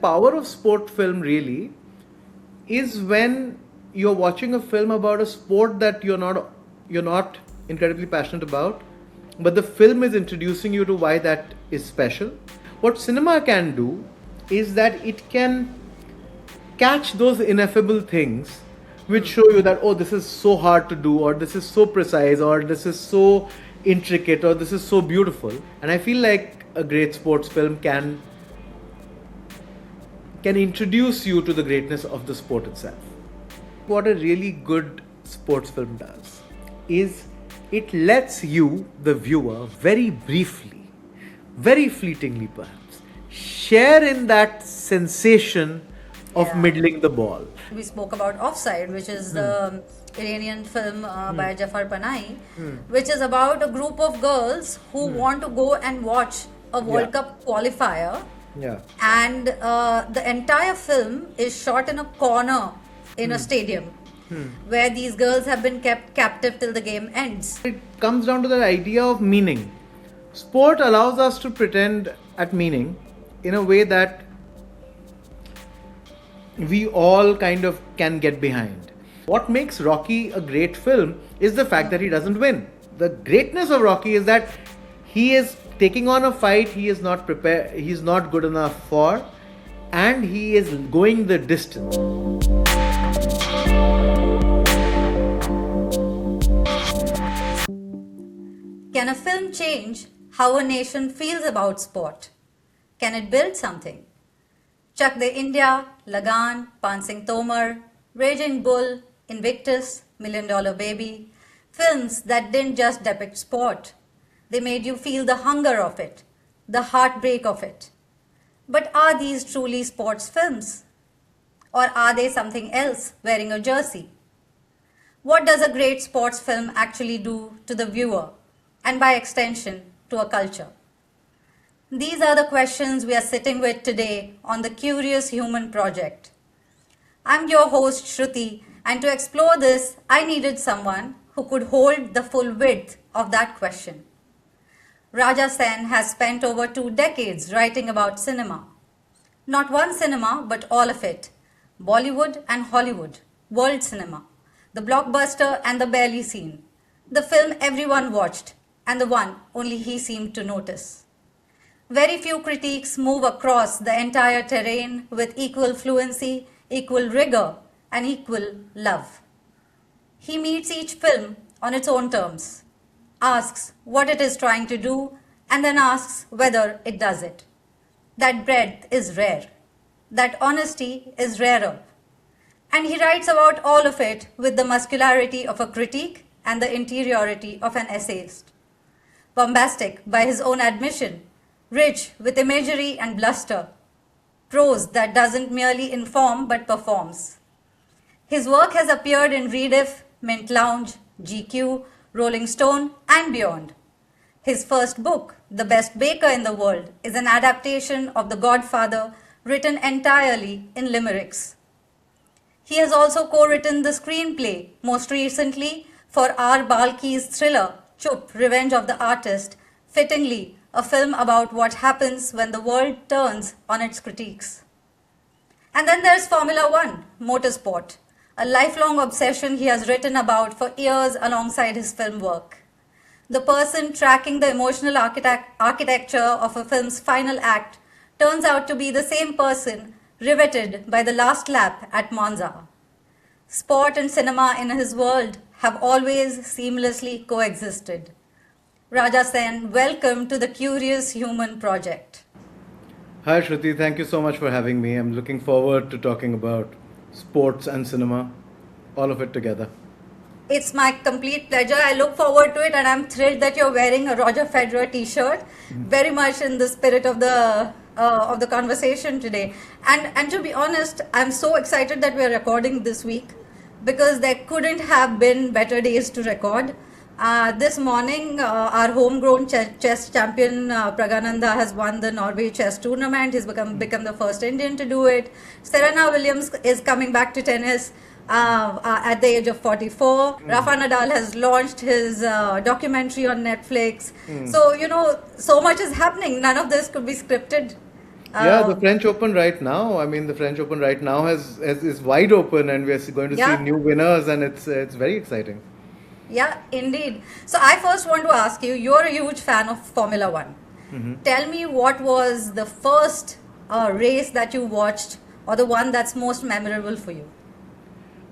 Power of sport film really is when you're watching a film about a sport that you're not incredibly passionate about, but the film is introducing you to why that is special. What cinema can do is that it can catch those ineffable things which show you that, oh, this is so hard to do, or this is so precise, or this is so intricate, or this is so beautiful. And I feel like a great sports film can introduce you to the greatness of the sport itself. What a really good sports film does is it lets you, the viewer, very briefly, very fleetingly perhaps, share in that sensation of middling the ball. We spoke about Offside, which is the Iranian film by Jafar Panahi, which is about a group of girls who want to go and watch a World Cup qualifier. Yeah. And the entire film is shot in a corner in a stadium where these girls have been kept captive till the game ends. It comes down to the idea of meaning. Sport allows us to pretend at meaning in a way that we all kind of can get behind. What makes Rocky a great film is the fact that he doesn't win. The greatness of Rocky is that he is taking on a fight he is not prepared, he's not good enough for, and he is going the distance. Can a film change how a nation feels about sport? Can it build something? Chak de India, Lagaan, Pan Singh Tomar, Raging Bull, Invictus, Million Dollar Baby, films that didn't just depict sport. They made you feel the hunger of it, the heartbreak of it. But are these truly sports films? Or are they something else wearing a jersey? What does a great sports film actually do to the viewer, and by extension, to a culture? These are the questions we are sitting with today on the Curious Human Project. I'm your host Shruti, and to explore this, I needed someone who could hold the full width of that question. Raja Sen has spent over 2 decades writing about cinema. Not one cinema, but all of it. Bollywood and Hollywood, world cinema, the blockbuster and the barely seen, the film everyone watched, and the one only he seemed to notice. Very few critiques move across the entire terrain with equal fluency, equal rigor, and equal love. He meets each film on its own terms, asks what it is trying to do, and then asks whether it does it. That breadth is rare. That honesty is rarer. And he writes about all of it with the muscularity of a critique and the interiority of an essayist. Bombastic by his own admission, rich with imagery and bluster, prose that doesn't merely inform but performs. His work has appeared in Rediff, Mint Lounge, GQ, Rolling Stone, and beyond. His first book, The Best Baker in the World, is an adaptation of The Godfather written entirely in limericks. He has also co-written the screenplay, most recently for R. Balki's thriller, Chup, Revenge of the Artist, fittingly a film about what happens when the world turns on its critiques. And then there's Formula One, motorsport, a lifelong obsession he has written about for years alongside his film work. The person tracking the emotional architecture of a film's final act turns out to be the same person riveted by the last lap at Monza. Sport and cinema in his world have always seamlessly coexisted. Raja Sen, welcome to the Curious Human Project. Hi Shruti, thank you so much for having me. I'm looking forward to talking about sports and cinema, all of it together. It's my complete pleasure. I look forward to it, and I'm thrilled that you're wearing a Roger Federer t-shirt, very much in the spirit of the conversation today. And to be honest, I'm so excited that we're recording this week because there couldn't have been better days to record. This morning, our homegrown chess champion Pragananda has won the Norway chess tournament. He's become the first Indian to do it. Serena Williams is coming back to tennis at the age of 44. Rafa Nadal has launched his documentary on Netflix. So, so much is happening. None of this could be scripted. Yeah, the Um, French Open right now. I mean, the French Open right now is wide open, and we're going to see yeah, new winners, and it's very exciting. yeah, indeed. So I first want to ask you, you're a huge fan of Formula One. Tell me what was the first race that you watched or the one that's most memorable for you?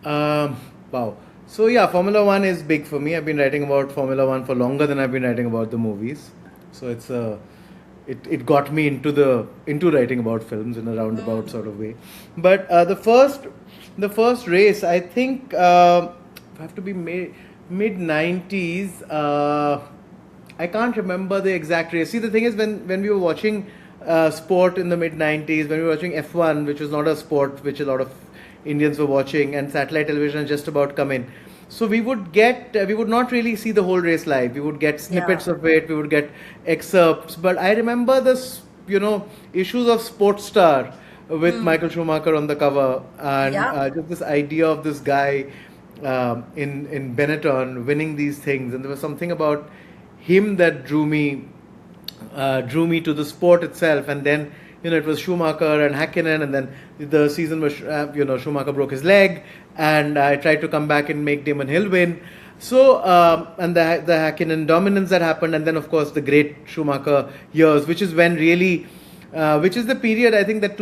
Um, wow. So yeah, Formula One is big for me. I've been writing about Formula One for longer than I've been writing about the movies. So it got me into writing about films in a roundabout sort of way. But the first race, I think, have to be mid '90s. I can't remember the exact race. See, the thing is, when we were watching sport in the mid '90s, when we were watching F1, which was not a sport which a lot of Indians were watching, and satellite television had just about come in. So we would not really see the whole race live. We would get Yeah. snippets of it. We would get excerpts. But I remember this, issues of Sports Star with Michael Schumacher on the cover, and Yeah. just this idea of this guy in Benetton winning these things, and there was something about him that drew me to the sport itself. And then it was Schumacher and Hakkinen, and then the season was Schumacher broke his leg, and I tried to come back and make Damon Hill win. So and the Hakkinen dominance that happened, and then of course the great Schumacher years, which is when really, which is the period I think that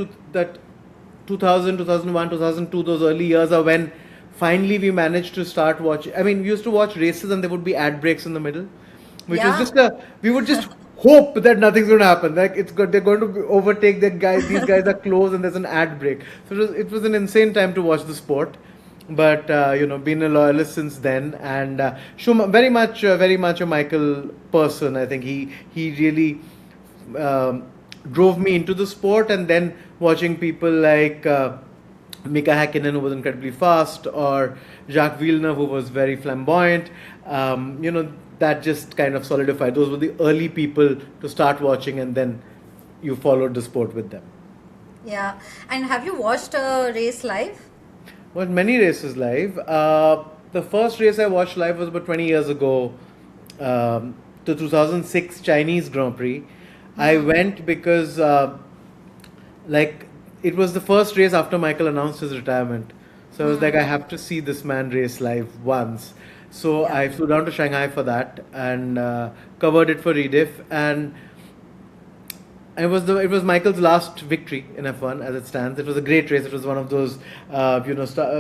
2000, 2001, 2002, those early years are when finally we managed to start watching. I mean, we used to watch races and there would be ad breaks in the middle, which was Yeah. just we would just hope that nothing's going to happen. Like they're going to overtake that guy. These guys are close and there's an ad break. So it was an insane time to watch the sport. But been a loyalist since then, and very much a Michael person. I think he really drove me into the sport, and then watching people like Mika Hakkinen, who was incredibly fast, or Jacques Villeneuve, who was very flamboyant. That just kind of solidified. Those were the early people to start watching, and then you followed the sport with them. Yeah. And have you watched a race live? Watched many races live. The first race I watched live was about 20 years ago, the 2006 Chinese Grand Prix. I went because, like, it was the first race after Michael announced his retirement. So I was like, I have to see this man race live once. So Yeah. I flew down to Shanghai for that, and covered it for Rediff. And it was Michael's last victory in F1 as it stands. It was a great race. It was one of those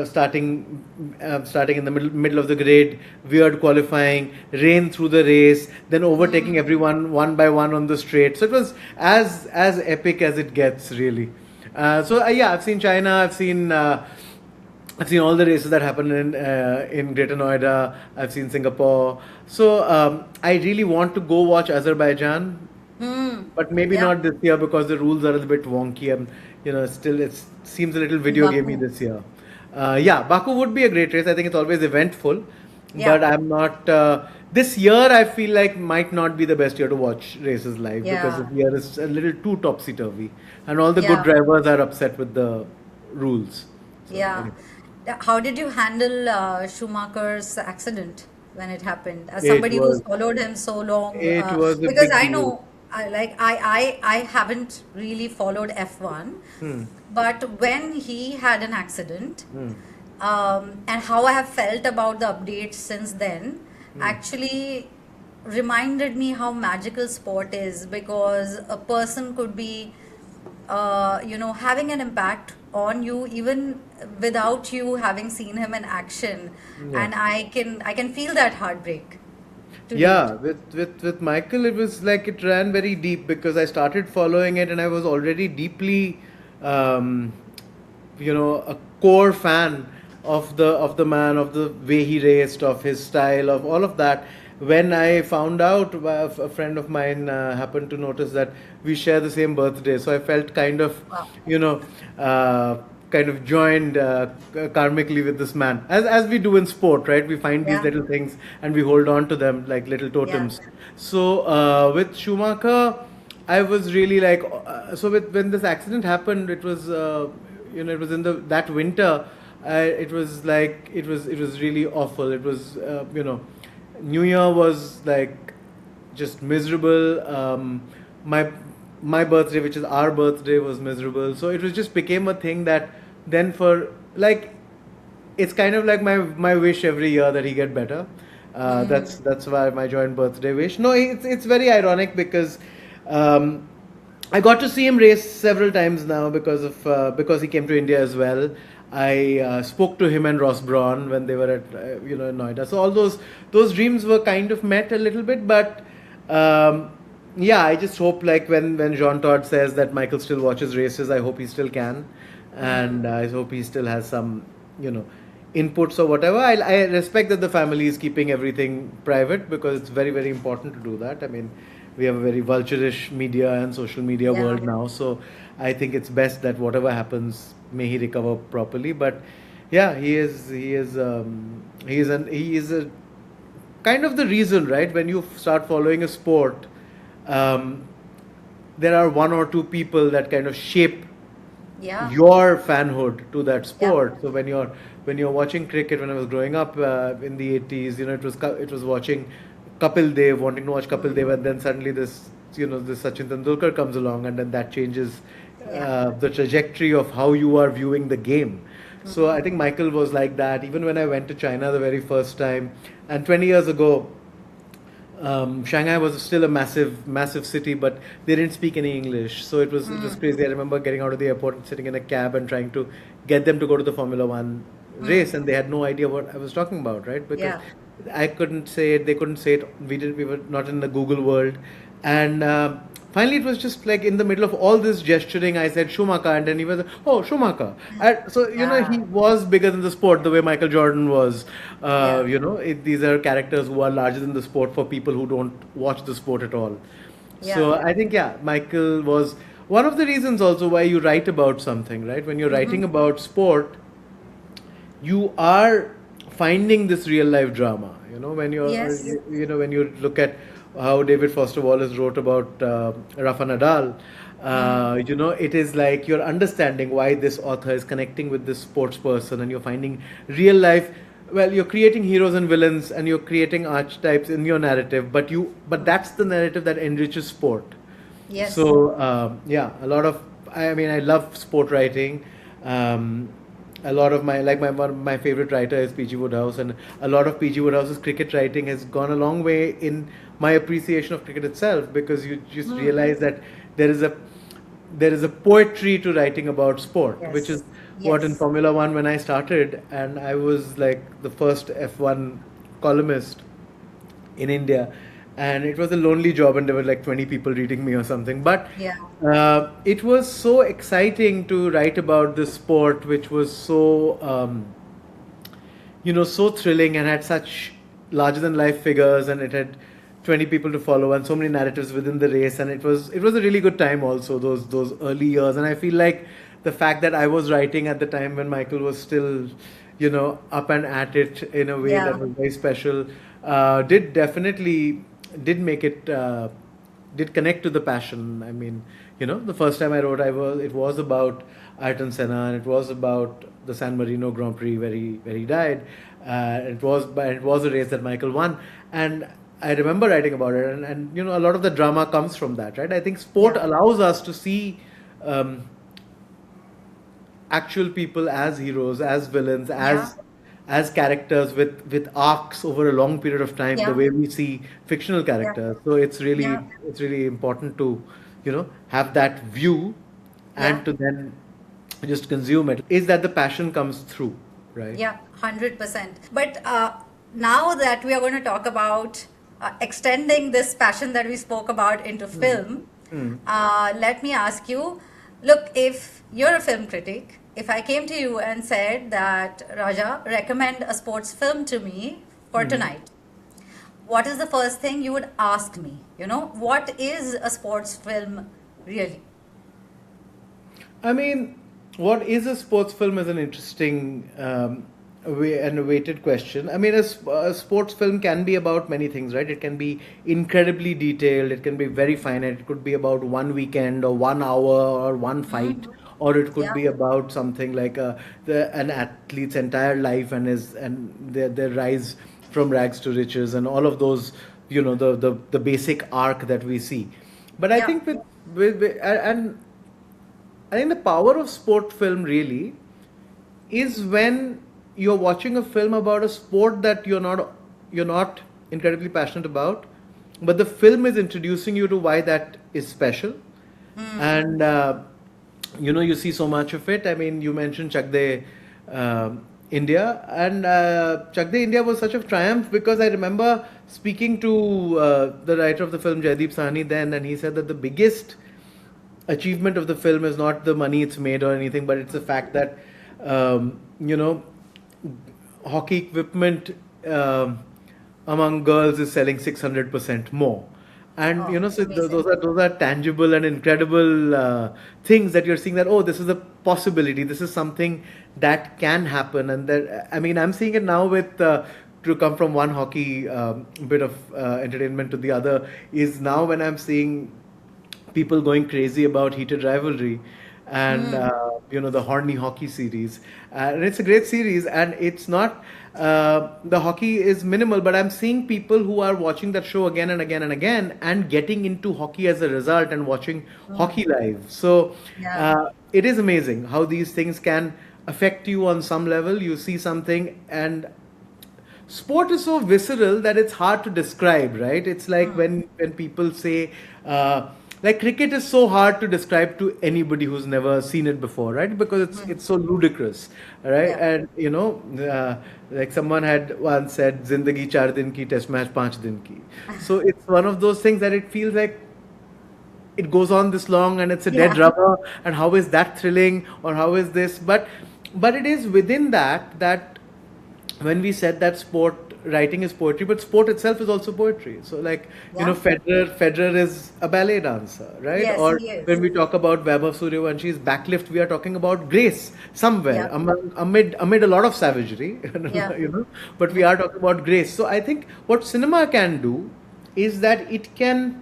starting in the middle of the grid, weird qualifying, rain through the race, then overtaking everyone one by one on the straight. So it was as epic as it gets, really. Yeah, I've seen China. I've seen all the races that happen in Greater Noida. I've seen Singapore. So I really want to go watch Azerbaijan, but maybe Yeah. not this year because the rules are a little bit wonky, and still it seems a little In video gamey Baku. this year. Yeah, Baku would be a great race. I think it's always eventful, but Yeah. I'm not. This year, I feel like might not be the best year to watch races live because Yeah. this year is a little too topsy turvy, and all the good Yeah. drivers are upset with the rules. So Yeah. anyway. How did you handle Schumacher's accident when it happened? As It somebody who's was followed him so long, it was a because big I deal. know, I haven't really followed F1, but when he had an accident, and how I have felt about the updates since then, actually reminded me how magical sport is, because a person could be having an impact on you even without you having seen him in action, Yeah. and I can feel that heartbreak to date. Yeah, with Michael, it was like it ran very deep because I started following it and I was already deeply, um, a core fan of the man, of the way he raced, of his style, of all of that. When I found out, a friend of mine happened to notice that we share the same birthday, so I felt kind of, Wow. you know, uh, kind of joined karmically with this man, as we do in sport, right? We find these Yeah. little things and we hold on to them like little Yeah. totems. So with Schumacher, I was really like, when this accident happened, it was, it was in that winter. It was like it was really awful. It was, New Year was like just miserable. My my birthday, which is our birthday, was miserable. So it was just became a thing that then for like it's kind of like my wish every year that he get better. That's why my joint birthday wish. No, it's very ironic because um, I got to see him race several times now because he came to India as well. I spoke to him and Ross Brawn when they were at in Noida. So all those dreams were kind of met a little bit, but yeah, I just hope like when Jean Todt says that Michael still watches races, I hope he still can, and I hope he still has some you know inputs or whatever. I respect that the family is keeping everything private because it's very, very important to do that. I mean, we have a very vulturish media and social media Yeah. world now, so I think it's best that whatever happens, may he recover properly. But yeah, he is a kind of the reason, right? When you start following a sport, um, there are one or two people that kind of shape Yeah. your fanhood to that Yeah. sport. So when you're watching cricket, when I was growing up in the 80s, it was watching Kapil Dev, wanting to watch Kapil Dev, and then suddenly this Sachin Tendulkar comes along, and then that changes Yeah. the trajectory of how you are viewing the game. So I think Michael was like that. Even when I went to China the very first time, and 20 years ago, Shanghai was still a massive, massive city, but they didn't speak any English, so it was crazy. I remember getting out of the airport and sitting in a cab and trying to get them to go to the Formula One race, and they had no idea what I was talking about, right? Because Yeah. I couldn't say it, they couldn't say it. We were not in the Google world, and finally it was just like in the middle of all this gesturing, I said Schumacher, and then he was oh Schumacher. And so he Yeah. was bigger than the sport, the way Michael Jordan was. Yeah. These are characters who are larger than the sport for people who don't watch the sport at all. Yeah. So I think yeah, Michael was one of the reasons also why you write about something, right? When you're writing about sport, you are finding this real life drama. Yes. When you look at how David Foster Wallace wrote about Rafa Nadal, it is like you're understanding why this author is connecting with this sports person, and you're finding real life. Well, you're creating heroes and villains, and you're creating archetypes in your narrative, but that's the narrative that enriches sport. Yes. So yeah, a lot of I mean I love sport writing. Um, a lot of one of my favorite writer is PG Woodhouse, and a lot of PG Woodhouse's cricket writing has gone a long way in my appreciation of cricket itself, because you just realize that there is a there is a poetry to writing about sport, which is Yes. what in Yes. Formula One when I started, and I was like the first F1 columnist in India, and it was a lonely job, and there were like 20 people reading me or something. But Yeah. it was so exciting to write about this sport, which was so so thrilling and had such larger than life figures, and it had 20 people to follow and so many narratives within the race, and it was a really good time also, those early years. And I feel like the fact that I was writing at the time when Michael was still up and at it in a way that Yeah. was very special, did definitely did make it did connect to the passion. I mean, the first time I wrote, it was about Ayrton Senna, and it was about the San Marino Grand Prix where he died. It was a race that Michael won, and I remember writing about it, and a lot of the drama comes from that, right? I think sport Yeah. allows us to see um, actual people as heroes, as villains, Yeah. as characters with arcs over a long period of time, the Yeah. way we see fictional Yeah. characters. So Yeah. it's really important to have that view, Yeah. and to then just consume it. Is that the passion comes through, right? Yeah, 100%. But now that we are going to talk about extending this passion that we spoke about into film, let me ask you, look, if you're a film critic, if I came to you and said that, Raja, recommend a sports film to me for tonight, what is the first thing you would ask me? What is a sports film really? I mean, what is a sports film is an interesting and a weighted question. I mean, a sports film can be about many things, right? It can be incredibly detailed, it can be very finite, it could be about one weekend or 1 hour or one fight, or it could Yeah. be about something like an athlete's entire life and their rise from rags to riches and all of those, the basic arc that we see. But I Yeah. think with And I think the power of sport film really is when you're watching a film about a sport that you're not incredibly passionate about, but the film is introducing you to why that is special. And you see so much of it. I mean, you mentioned Chak De India, and Chak De India was such a triumph because I remember speaking to the writer of the film, Jaideep Sahni, then, and he said that the biggest achievement of the film is not the money it's made or anything, but it's the fact that um, you know hockey equipment among girls is selling 600% more. And Oh, so amazing. those are tangible and incredible things that you're seeing, that oh, this is a possibility, this is something that can happen. And that, I mean, I'm seeing it now with to come from one hockey bit of entertainment to the other, is now when I'm seeing people going crazy about heated rivalry and the horny hockey series. And it's a great series, and it's not the hockey is minimal, but I'm seeing people who are watching that show again and again and again and getting into hockey as a result and watching hockey live. So Yeah. it is amazing how these things can affect you on some level. You see something, and sport is so visceral that it's hard to describe, right? It's like when people say like cricket is so hard to describe to anybody who's never seen it before, right? Because it's so ludicrous, right? Yeah. And like someone had once said, "Zindagi char din ki, test match 5 din ki." So it's one of those things that it feels like it goes on this long and it's a dead Yeah. rubber, and how is that thrilling, or how is this? But it is within that when we said that sport writing is poetry, but sport itself is also poetry. So like Yeah. Federer is a ballet dancer, right? Yes, Or he when is. we talk about Vaibhav Suryawanshi's backlift, we are talking about grace somewhere Yeah. amid a lot of savagery, Yeah. but we are talking about grace. So I think what cinema can do is that it can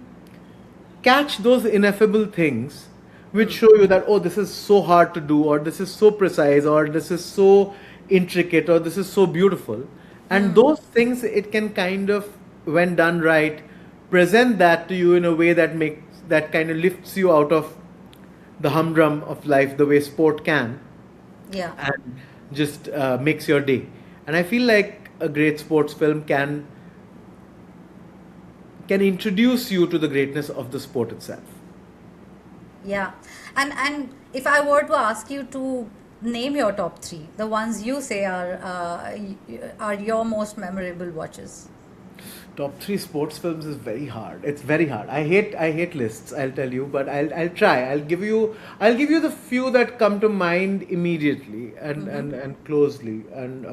catch those ineffable things which show you that oh, this is so hard to do, or this is so precise, or this is so intricate, or this is so beautiful. And those things it can kind of, when done right, present that to you in a way that kind of lifts you out of the humdrum of life the way sport can, Yeah. and just makes your day. And I feel like a great sports film can introduce you to the greatness of the sport itself. Yeah. And if I were to ask you to name your top three, the ones you say are your most memorable watches. Top three sports films is very hard. It's very hard. I hate lists, I'll tell you, but I'll try. I'll give you the few that come to mind immediately and closely, and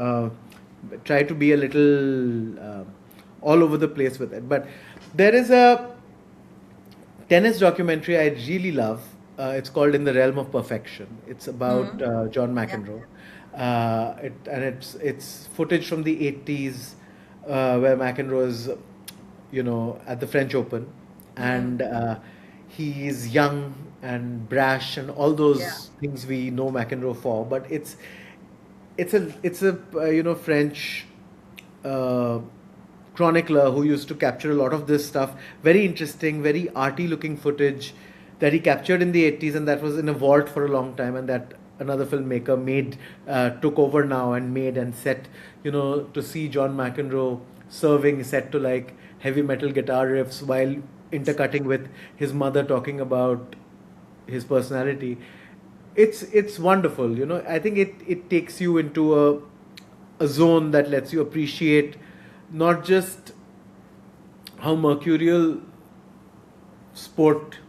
try to be a little all over the place with it. But there is a tennis documentary I really love. It's called In the Realm of Perfection. It's about John Yeah. McEnroe. It's footage from the 80s, where McEnroe is, at the French Open, and he is young and brash and all Yeah. those things we know McEnroe for. But it's a French uh, chronicler who used to capture a lot of this stuff. Very interesting, very arty looking footage that he captured in the 80s, and that was in a vault for a long time, and that another filmmaker took over now and made and set. To see John McEnroe serving set to like heavy metal guitar riffs while intercutting with his mother talking about his personality. It's wonderful. I think it takes you into a zone that lets you appreciate not just how mercurial sport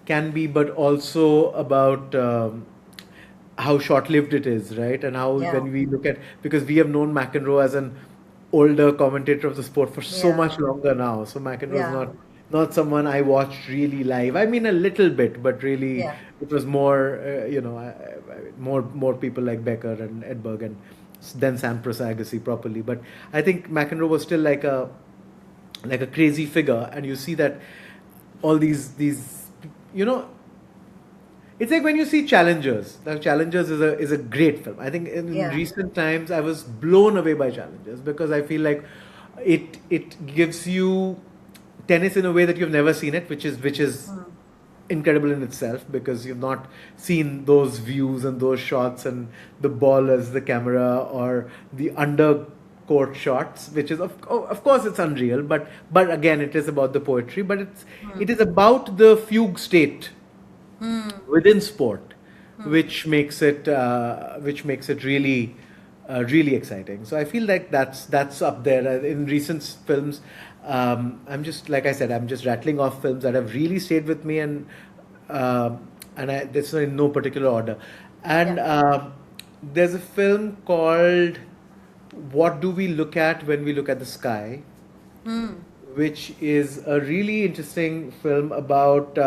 can be, but also about how short-lived it is, right? And how Yeah. when we look at, because we have known McEnroe as an older commentator of the sport for so much Yeah. longer now. So McEnroe is Yeah. not someone I watched really live. I mean, a little bit, but really, Yeah. it was more, more people like Becker and Edberg, and then Sampras Agassi properly. But I think McEnroe was still like a crazy figure, and you see that all these you know it's like when you see Challengers. Now, Challengers is a great film. I think in Yeah. recent times I was blown away by Challengers, because I feel like it gives you tennis in a way that you've never seen it, which is incredible in itself because you've not seen those views and those shots and the ball as the camera or the under court shots, which is of course it's unreal, but again it is about the poetry, but it is about the fugue state within sport, which makes it really really exciting. So I feel like that's up there in recent films. I'm just like I said, I'm just rattling off films that have really stayed with me, uh, this is in no particular order. And Yeah. there's a film called "What Do We Look At When We Look at the Sky," which is a really interesting film about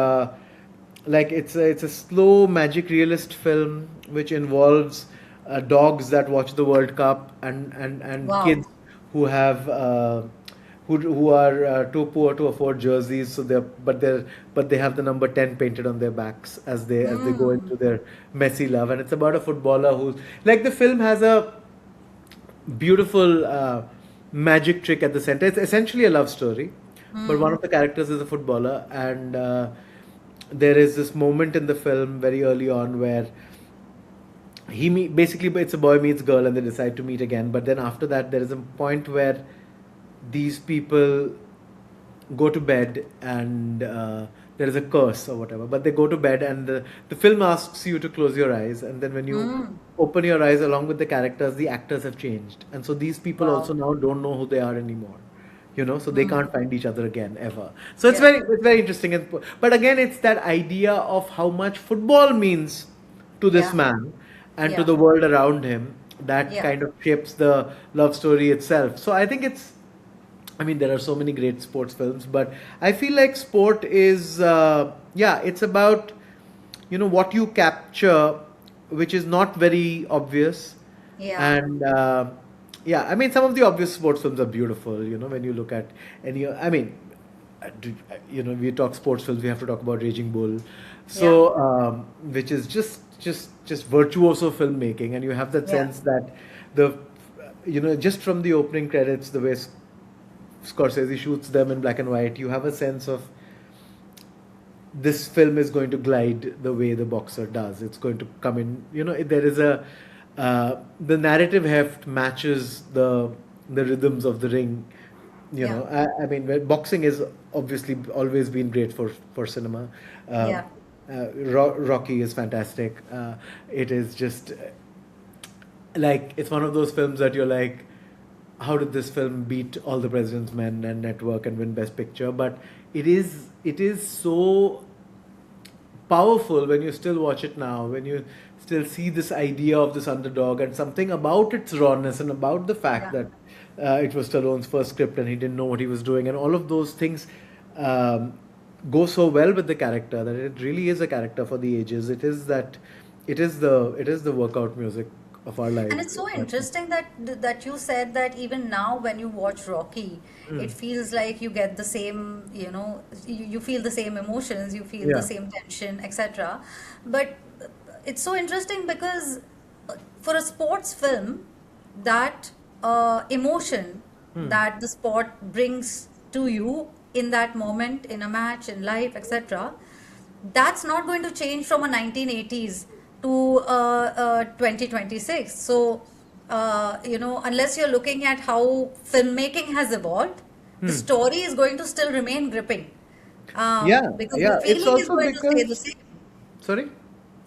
like it's a slow magic realist film which involves dogs that watch the World Cup and Wow. kids who have who are too poor to afford jerseys, so but they have the number 10 painted on their backs as they go into their messy love. And it's about a footballer who's like, the film has a beautiful magic trick at the center. It's essentially a love story, but one of the characters is a footballer, and there is this moment in the film very early on where basically it's a boy meets girl and they decide to meet again. But then after that, there is a point where these people go to bed and there is a curse or whatever, but they go to bed and the film asks you to close your eyes, and then when you open your eyes along with the characters, the actors have changed, and so these people also Wow. now don't know who they are anymore, so they can't find each other again ever. So Yeah. it's very interesting. But again, it's that idea of how much football means to this Yeah. man and to Yeah. the world around him that Yeah. kind of shapes the love story itself. So I think I mean, there are so many great sports films, but I feel like sport is, yeah, it's about, what you capture, which is not very obvious. Yeah. And, yeah, I mean, some of the obvious sports films are beautiful, when you look at I mean, we talk sports films, we have to talk about Raging Bull. Yeah. So, which is just virtuoso filmmaking. And you have that Yeah. sense that just from the opening credits, the way Scorsese shoots them in black and white, you have a sense of this film is going to glide the way the boxer does. It's going to come in. There is the narrative heft matches the rhythms of the ring. Yeah. I mean, boxing is obviously always been great for cinema. Uh, Yeah. Rocky is fantastic. It is just like, it's one of those films that you're like, how did this film beat All the President's Men and Network and win Best Picture? But it is so powerful when you still watch it now, when you still see this idea of this underdog and something about its rawness and about the fact Yeah. that it was Stallone's first script and he didn't know what he was doing, and all of those things um, go so well with the character that it really is a character for the ages. It is the workout music of our And lives. it's so interesting that you said that even now when you watch Rocky, it feels like you get the same, you feel the same emotions, you feel the Yeah. same tension, etc. But it's so interesting because for a sports film, that emotion that the sport brings to you in that moment, in a match, in life, etc., that's not going to change from a 1980s to 2026. So, unless you're looking at how filmmaking has evolved, the story is going to still remain gripping, Yeah, because the yeah. It's feeling is also going to stay the because, same. sorry?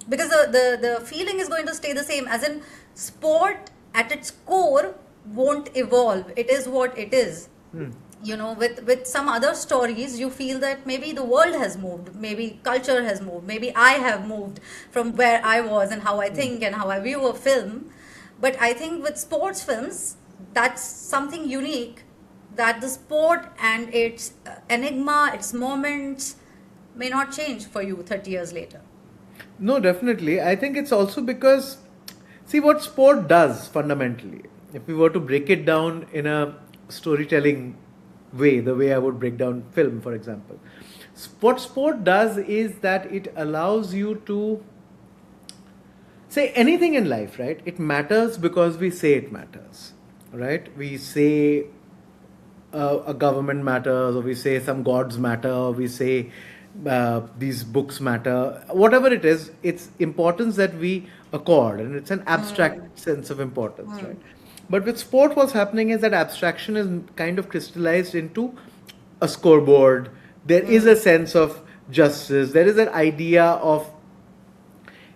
Because the feeling is going to stay the same, as in sport at its core won't evolve. It is what it is. With some other stories, you feel that maybe the world has moved, maybe culture has moved, maybe I have moved from where I was and how I think and how I view a film. But I think with sports films, that's something unique, that the sport and its enigma, its moments may not change for you 30 years later. No, definitely. I think it's also because, see, what sport does fundamentally, if we were to break it down in a storytelling way, the way I would break down film, for example, what sport does is that it allows you to say anything in life, right? It matters because we say it matters, right? We say a government matters, or we say some gods matter, or we say these books matter, whatever it is, it's importance that we accord, and it's an abstract sense of importance, right? But with sport, what's happening is that abstraction is kind of crystallized into a scoreboard. There is a sense of justice. There is an idea of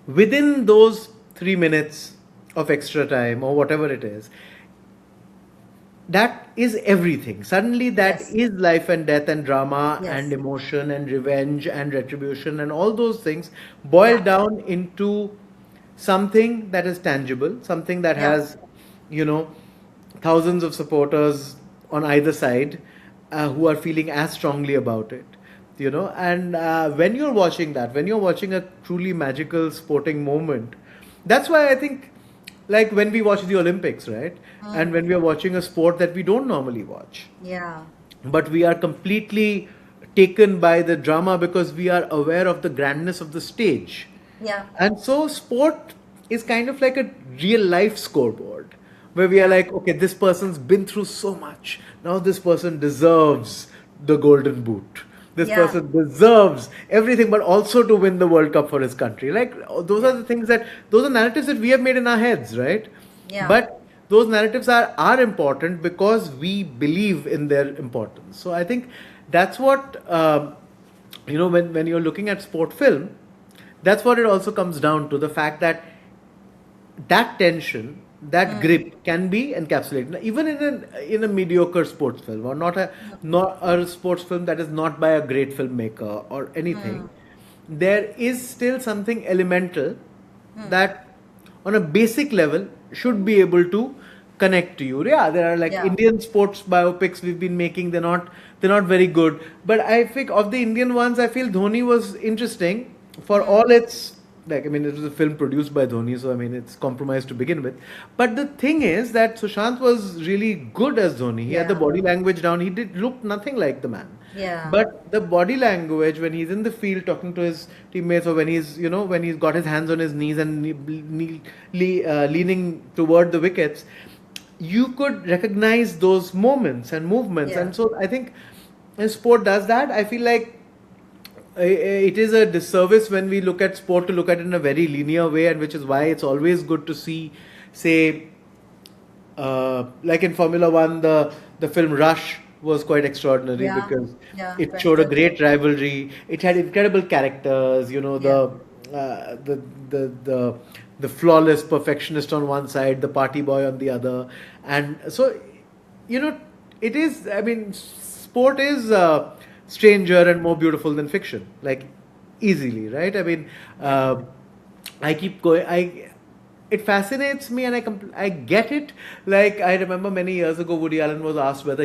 within those 3 minutes of extra time or whatever it is, that is everything. Suddenly, that Yes. is life and death and drama and Yes. emotion and revenge and retribution and all those things boil Yeah. down into something that is tangible, something that Yeah. has, you know, thousands of supporters on either side who are feeling as strongly about it. And when you're watching that, when you're watching a truly magical sporting moment, that's why I think, like when we watch the Olympics, right? And when we are watching a sport that we don't normally watch, Yeah. but we are completely taken by the drama because we are aware of the grandness of the stage. Yeah. And so sport is kind of like a real life scoreboard where we are like, okay, this person's been through so much. Now this person deserves the golden boot. This Yeah. person deserves everything, but also to win the World Cup for his country. Like, those are the things those are narratives that we have made in our heads, right? Yeah. But those narratives are important because we believe in their importance. So I think that's what, when you're looking at sport film, that's what it also comes down to, the fact that that tension, that grip can be encapsulated. Now, even in a mediocre sports film, or not a sports film that is not by a great filmmaker or anything, there is still something elemental that, on a basic level, should be able to connect to you. Yeah, there are like Yeah. Indian sports biopics we've been making. They're not very good, but I think of the Indian ones, I feel Dhoni was interesting for all its, like, I mean, it was a film produced by Dhoni, so I mean, it's compromised to begin with. But the thing is that Sushant was really good as Dhoni. He had the Yeah. body language down. He did look nothing like the man. Yeah. But the body language when he's in the field talking to his teammates, or when he's got his hands on his knees and leaning toward the wickets, you could recognize those moments and movements. Yeah. And so I think sport does that. I feel like it is a disservice when we look at sport to look at it in a very linear way, and which is why it's always good to see, say, like in Formula One, the film Rush was quite extraordinary Yeah. because Yeah. it Very showed a good. great rivalry. It had incredible characters. The flawless perfectionist on one side, the party boy on the other, and so it is. I mean, sport is stranger and more beautiful than fiction, like easily, right? I mean, I keep going. It fascinates me, and I get it. Like, I remember many years ago, Woody Allen was asked whether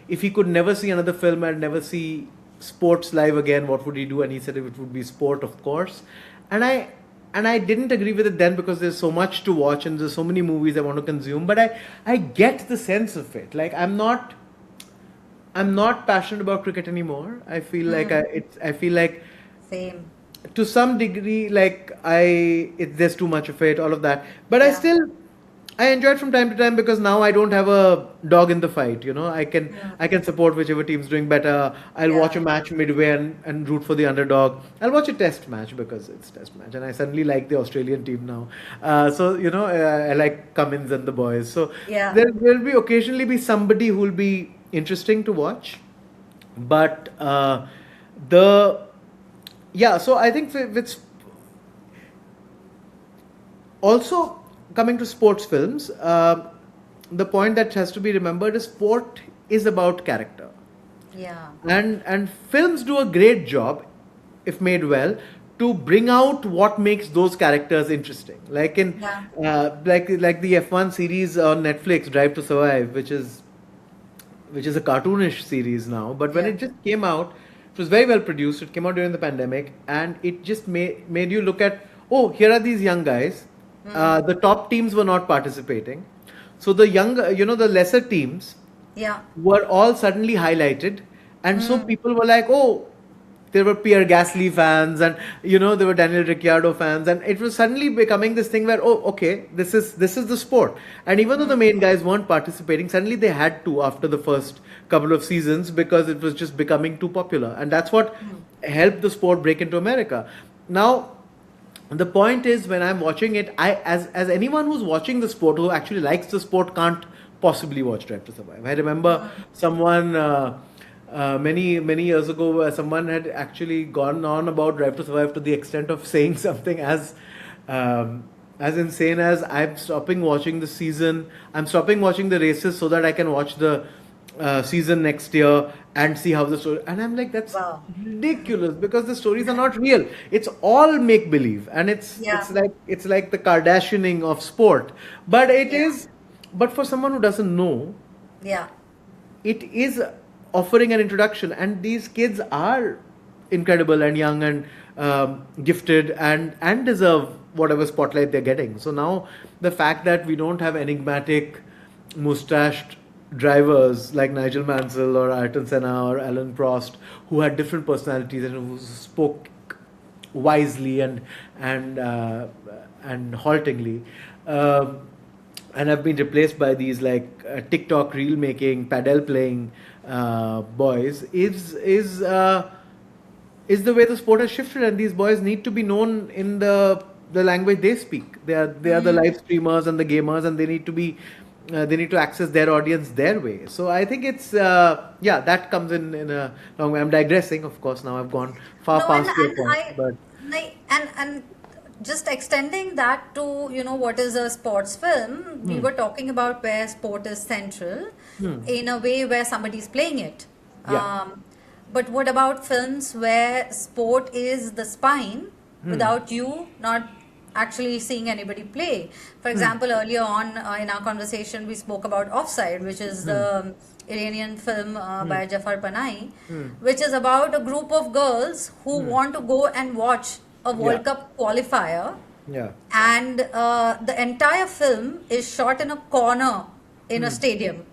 if he could never see another film and never see sports live again, what would he do? And he said it would be sport, of course. And I didn't agree with it then because there's so much to watch and there's so many movies I want to consume. But I get the sense of it. Like, I'm not passionate about cricket anymore. I feel like I feel like, Same. to some degree, like, there's too much of it, all of that. But Yeah. I enjoy it from time to time because now I don't have a dog in the fight. Yeah. I can support whichever team's doing better. I'll watch a Yeah. match midway and root for the underdog. I'll watch a test match because it's test match, and I suddenly like the Australian team now. I like Cummins and the boys. So Yeah. there will be occasionally be somebody who will be interesting to watch, but the yeah. So I think with also coming to sports films, the point that has to be remembered is sport is about character, Yeah. and films do a great job, if made well, to bring out what makes those characters interesting. Like in Yeah. like the F1 series on Netflix, Drive to Survive, which is a cartoonish series now, but when Yeah. it just came out, it was very well produced. It came out during the pandemic, and it just made you look at, oh, here are these young guys. The top teams were not participating, so the the lesser teams Yeah. were all suddenly highlighted, and so people were like, oh, there were Pierre Gasly fans, and there were Daniel Ricciardo fans, and it was suddenly becoming this thing where, oh, okay, this is the sport. And even though the main guys weren't participating, suddenly they had to after the first couple of seasons because it was just becoming too popular. And that's what helped the sport break into America. Now, the point is, when I'm watching it, I as anyone who's watching the sport, who actually likes the sport, can't possibly watch Drive to Survive. I remember someone many years ago, someone had actually gone on about Drive to Survive to the extent of saying something as insane as, I'm stopping watching the season, I'm stopping watching the races so that I can watch the season next year and see how the story. And I'm like, that's Wow. ridiculous, because the stories are not real. It's all make believe, and Yeah. it's like the Kardashianing of sport. But it Yeah. is. But for someone who doesn't know, Yeah. it is offering an introduction, and these kids are incredible and young and gifted and deserve whatever spotlight they're getting. So now the fact that we don't have enigmatic mustached drivers like Nigel Mansell or Ayrton Senna or Alan Prost, who had different personalities and who spoke wisely and haltingly, and have been replaced by these like TikTok reel making, paddle playing boys, is the way the sport has shifted, and these boys need to be known in the language they speak. They are the live streamers and the gamers, and they need to access their audience their way. So I think it's that comes in a long way. I'm digressing, of course. Now I've gone far No, past your point, but and just extending that to what is a sports film. We were talking about where sport is central in a way where somebody's playing it. Yeah. But what about films where sport is the spine without you not actually seeing anybody play? For example, earlier on in our conversation, we spoke about Offside, which is the Iranian film by Jafar Panahi, which is about a group of girls who want to go and watch a World Cup qualifier, yeah, and the entire film is shot in a corner in a stadium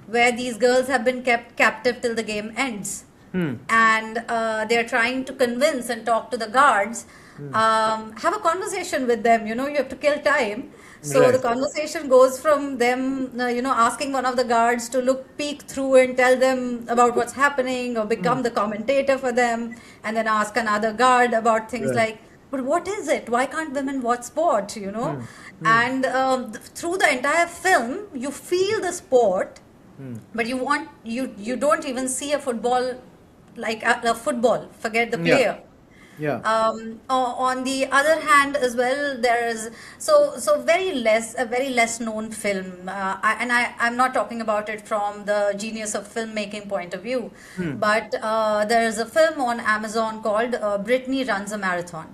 where these girls have been kept captive till the game ends. And they're trying to convince and talk to the guards, have a conversation with them. You have to kill time. So Right. the conversation goes from them, asking one of the guards to peek through and tell them about what's happening, or become the commentator for them, and then ask another guard about things Right. like, but what is it? Why can't women watch sport? And through the entire film, you feel the sport, but you don't even see a football like a football. Forget the Yeah. player. Yeah. On the other hand, as well, there is a very less known film, I'm not talking about it from the genius of filmmaking point of view, but there is a film on Amazon called Brittany Runs a Marathon.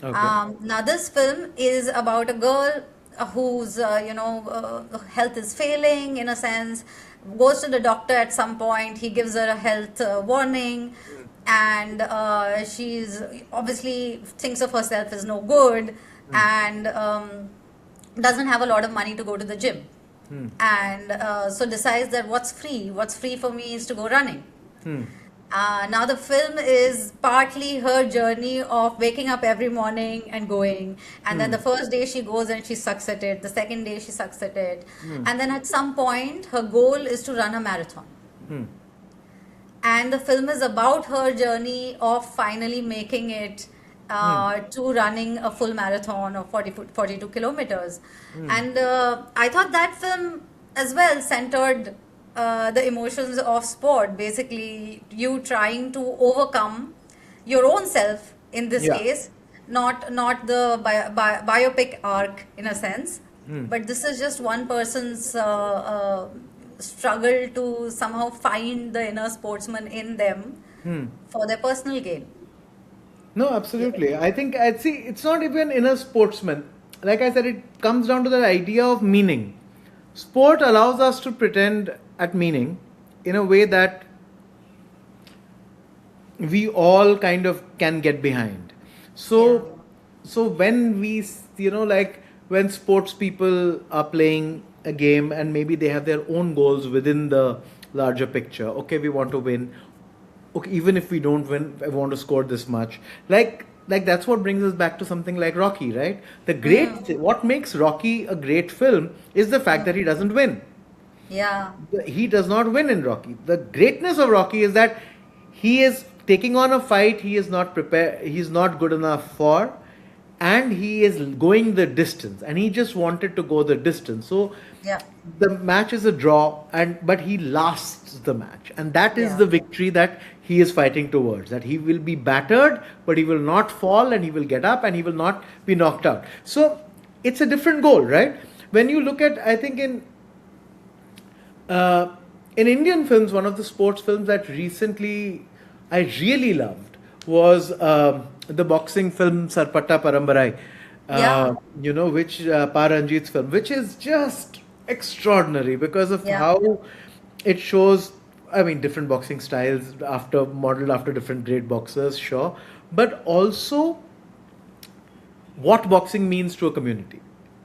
Okay. Now this film is about a girl whose health is failing in a sense, goes to the doctor at some point. He gives her a health warning, and she's obviously thinks of herself as no good, and doesn't have a lot of money to go to the gym, and so decides that what's free for me is to go running. Now the film is partly her journey of waking up every morning and going, and then the first day she goes and she sucks at it, the second day she sucks at it, and then at some point her goal is to run a marathon. And the film is about her journey of finally making it to running a full marathon of 42 kilometers. And I thought that film as well centered the emotions of sport. Basically, you trying to overcome your own self in this Yeah. case, not the biopic arc in a sense, but this is just one person's struggle to somehow find the inner sportsman in them for their personal gain. No, absolutely. I think I'd see it's not even inner sportsman. Like I said, it comes down to the idea of meaning. Sport allows us to pretend at meaning in a way that we all kind of can get behind. So, so when like when sports people are playing a game and maybe they have their own goals within the larger picture. Okay, we want to win. Okay, even if we don't win, I want to score this much. Like that's what brings us back to something like Rocky, right? What makes Rocky a great film is the fact that he doesn't win. Yeah. He does not win in Rocky. The greatness of Rocky is that he is taking on a fight he is not prepared, he's not good enough for, and he is going the distance, and he just wanted to go the distance. So Yeah. the match is a draw, and but he lasts the match, and that is Yeah. the victory that he is fighting towards. That he will be battered, but he will not fall, and he will get up, and he will not be knocked out. So it's a different goal, right? When you look at, I think uh, in Indian films, one of the sports films that recently I really loved was the boxing film Sarpatta Parambarai, Yeah. which Paranjit's film, which is just extraordinary because of Yeah. how it shows. I mean, different boxing styles after modeled after different great boxers, sure, but also what boxing means to a community.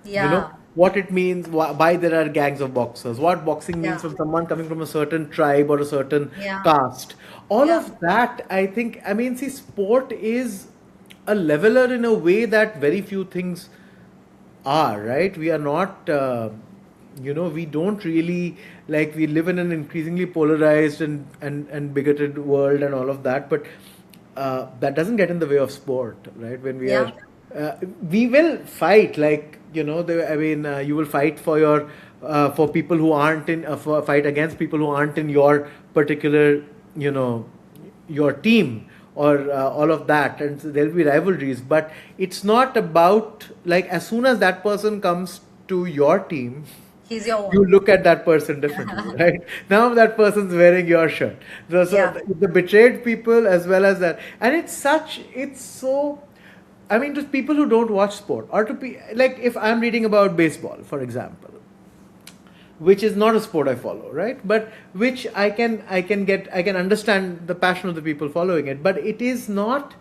Yeah. What it means, why there are gangs of boxers, what boxing Yeah. means from someone coming from a certain tribe or a certain Yeah. caste. All Yeah. of that, I think, I mean, see, sport is a leveler in a way that very few things are, right? We are not, we don't really, like, we live in an increasingly polarized and bigoted world and all of that, but that doesn't get in the way of sport, right? When Yeah. we will fight, like, you will fight for for people who aren't fight against people who aren't in your particular, you know, your team, or all of that, and so there'll be rivalries, but it's not about, like, as soon as that person comes to your team, He's your you own. look at that person differently, right? Now that person's wearing your shirt. So Yeah. the betrayed people as well as that, and it's so. I mean, to people who don't watch sport, or to be like, if I'm reading about baseball, for example, which is not a sport I follow, right? But which I can understand the passion of the people following it, but it is not.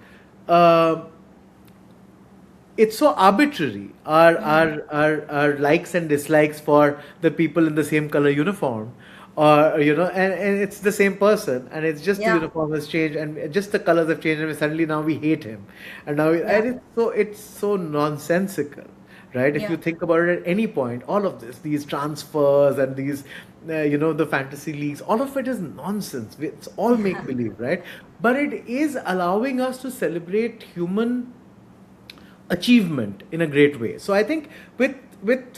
Uh, it's so arbitrary. Our likes and dislikes for the people in the same color uniform, or and it's the same person, and it's just the Yeah. uniform has changed, and just the colors have changed, and suddenly now we hate him, and Yeah. and it's so nonsensical, right? If Yeah. you think about it at any point, all of these transfers and these the fantasy leagues, all of it is nonsense. It's all make believe, right? But it is allowing us to celebrate human achievement in a great way. So I think with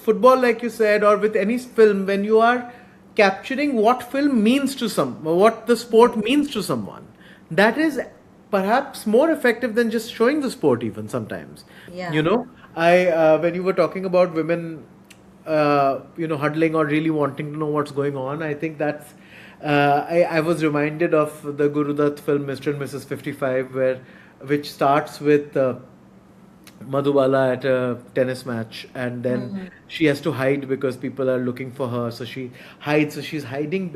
football, like you said, or with any film, when you are capturing what film means to what the sport means to someone, that is perhaps more effective than just showing the sport even sometimes. Yeah. I when you were talking about women, huddling or really wanting to know what's going on, I think that's. I was reminded of the Guru Dutt film Mr. and Mrs. 55, which starts with Madhubala at a tennis match, and then she has to hide because people are looking for her. So she hides. So she's hiding.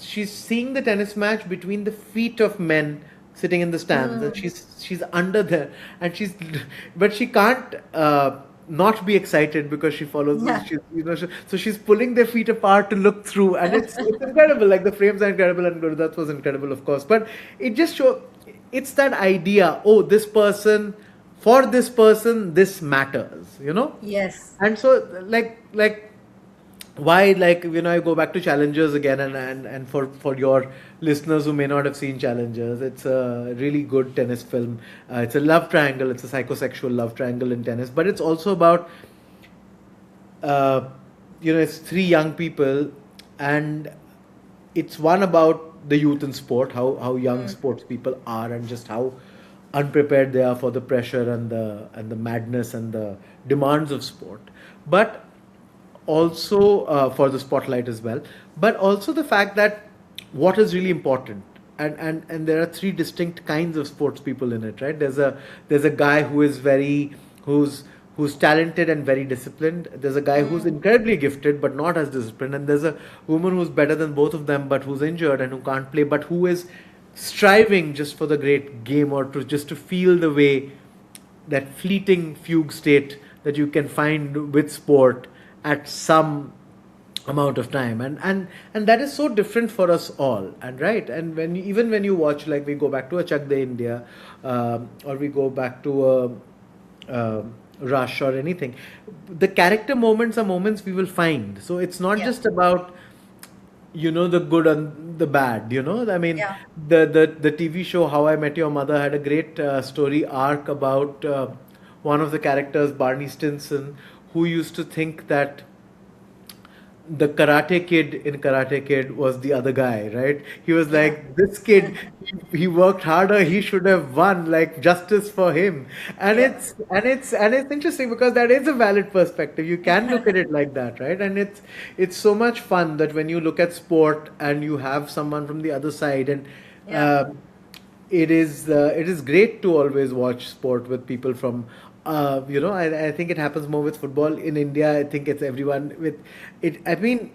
She's seeing the tennis match between the feet of men sitting in the stands, and she's under there, and but she can't not be excited because she follows. Yeah. So she's pulling their feet apart to look through, and it's incredible. Like, the frames are incredible, and Gurudat was incredible, of course. But it just shows. It's that idea. Oh, this person. For this person, this matters. Yes. And so, like why, I go back to Challengers again, and for your listeners who may not have seen Challengers, it's a really good tennis film. It's a love triangle. It's a psychosexual love triangle in tennis, but it's also about it's three young people, and it's one about the youth in sport, how young sports people are, and just how unprepared they are for the pressure and the madness and the demands of sport, but also for the spotlight as well, but also the fact that what is really important, and there are three distinct kinds of sports people in it, right? There's a guy who's talented and very disciplined. There's a guy who's incredibly gifted but not as disciplined, and there's a woman who's better than both of them but who's injured and who can't play, but who is striving just for the great game, or to feel the way, that fleeting fugue state that you can find with sport at some amount of time, and that is so different for us all, and right, and even when you watch, like, we go back to a Chak De India, or we go back to a Rush or anything, the character moments are moments we will find. So it's not Yeah. just about you know, the good and the bad, you know. I mean, Yeah. the TV show How I Met Your Mother had a great story arc about one of the characters, Barney Stinson, who used to think that the karate kid in Karate Kid was the other guy, right? He was Yeah. like, this kid, he worked harder, he should have won, like justice for him. And Yeah. it's interesting because that is a valid perspective. You can look at it like that, right? And it's so much fun that when you look at sport and you have someone from the other side, and Yeah. uh, it is great to always watch sport with people from I think it happens more with football in India. I think it's everyone with it. I mean,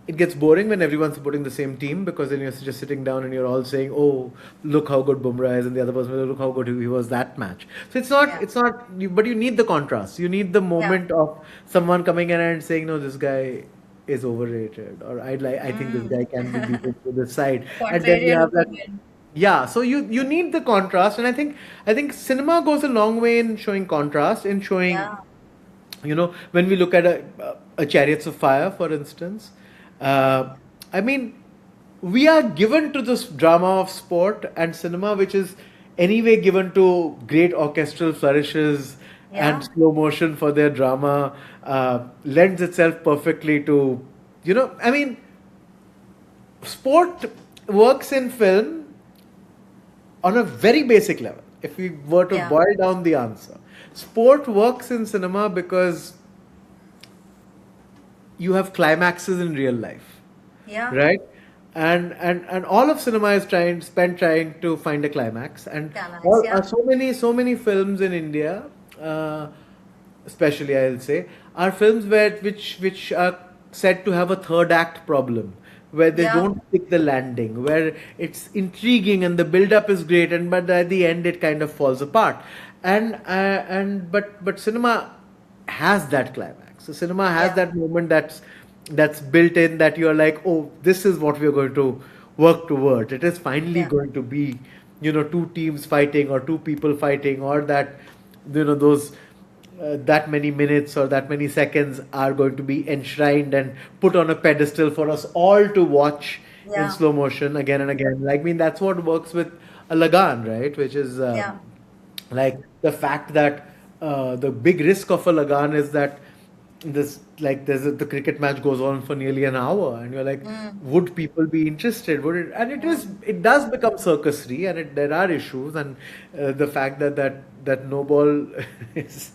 it gets boring when everyone's supporting the same team because then you're just sitting down and you're all saying, "Oh, look how good Bumrah is," and the other person, "Look how good he was that match." So Yeah. but you need the contrast. You need the Yeah. moment of someone coming in and saying, "No, this guy is overrated," or I think this guy can be beaten to this side," and then you Contrarian have that. opinion. Yeah, so you need the contrast, and I think cinema goes a long way in showing contrast, in showing, Yeah. when we look at a Chariots of Fire, for instance. uh, I mean, we are given to this drama of sport and cinema, which is anyway given to great orchestral flourishes and Yeah. slow motion for their drama, lends itself perfectly to, I mean, sport works in film on a very basic level. If we were to Yeah. boil down the answer, sport works in cinema because you have climaxes in real life, Yeah. right? And all of cinema is trying to find a climax, and Climax. Yeah. so many films in India, uh, especially I'll say, are films which are said to have a third act problem, where they Yeah. don't stick the landing, where it's intriguing and the build up is great, and but at the end it kind of falls apart, but cinema has that climax. So cinema has Yeah. that moment that's built in, that you're like, oh, this is what we're going to work toward. It is finally Yeah. going to be, two teams fighting or two people fighting, or that, those that many minutes or that many seconds are going to be enshrined and put on a pedestal for us all to watch in Yeah. slow motion again and again. Like, I mean, that's what works with a Lagan, right? Which is Yeah. like the fact that the big risk of a Lagan is that the cricket match goes on for nearly an hour, and you're like, would people be interested? Would it? And it does become circusry, and there are issues, and the fact that no ball is,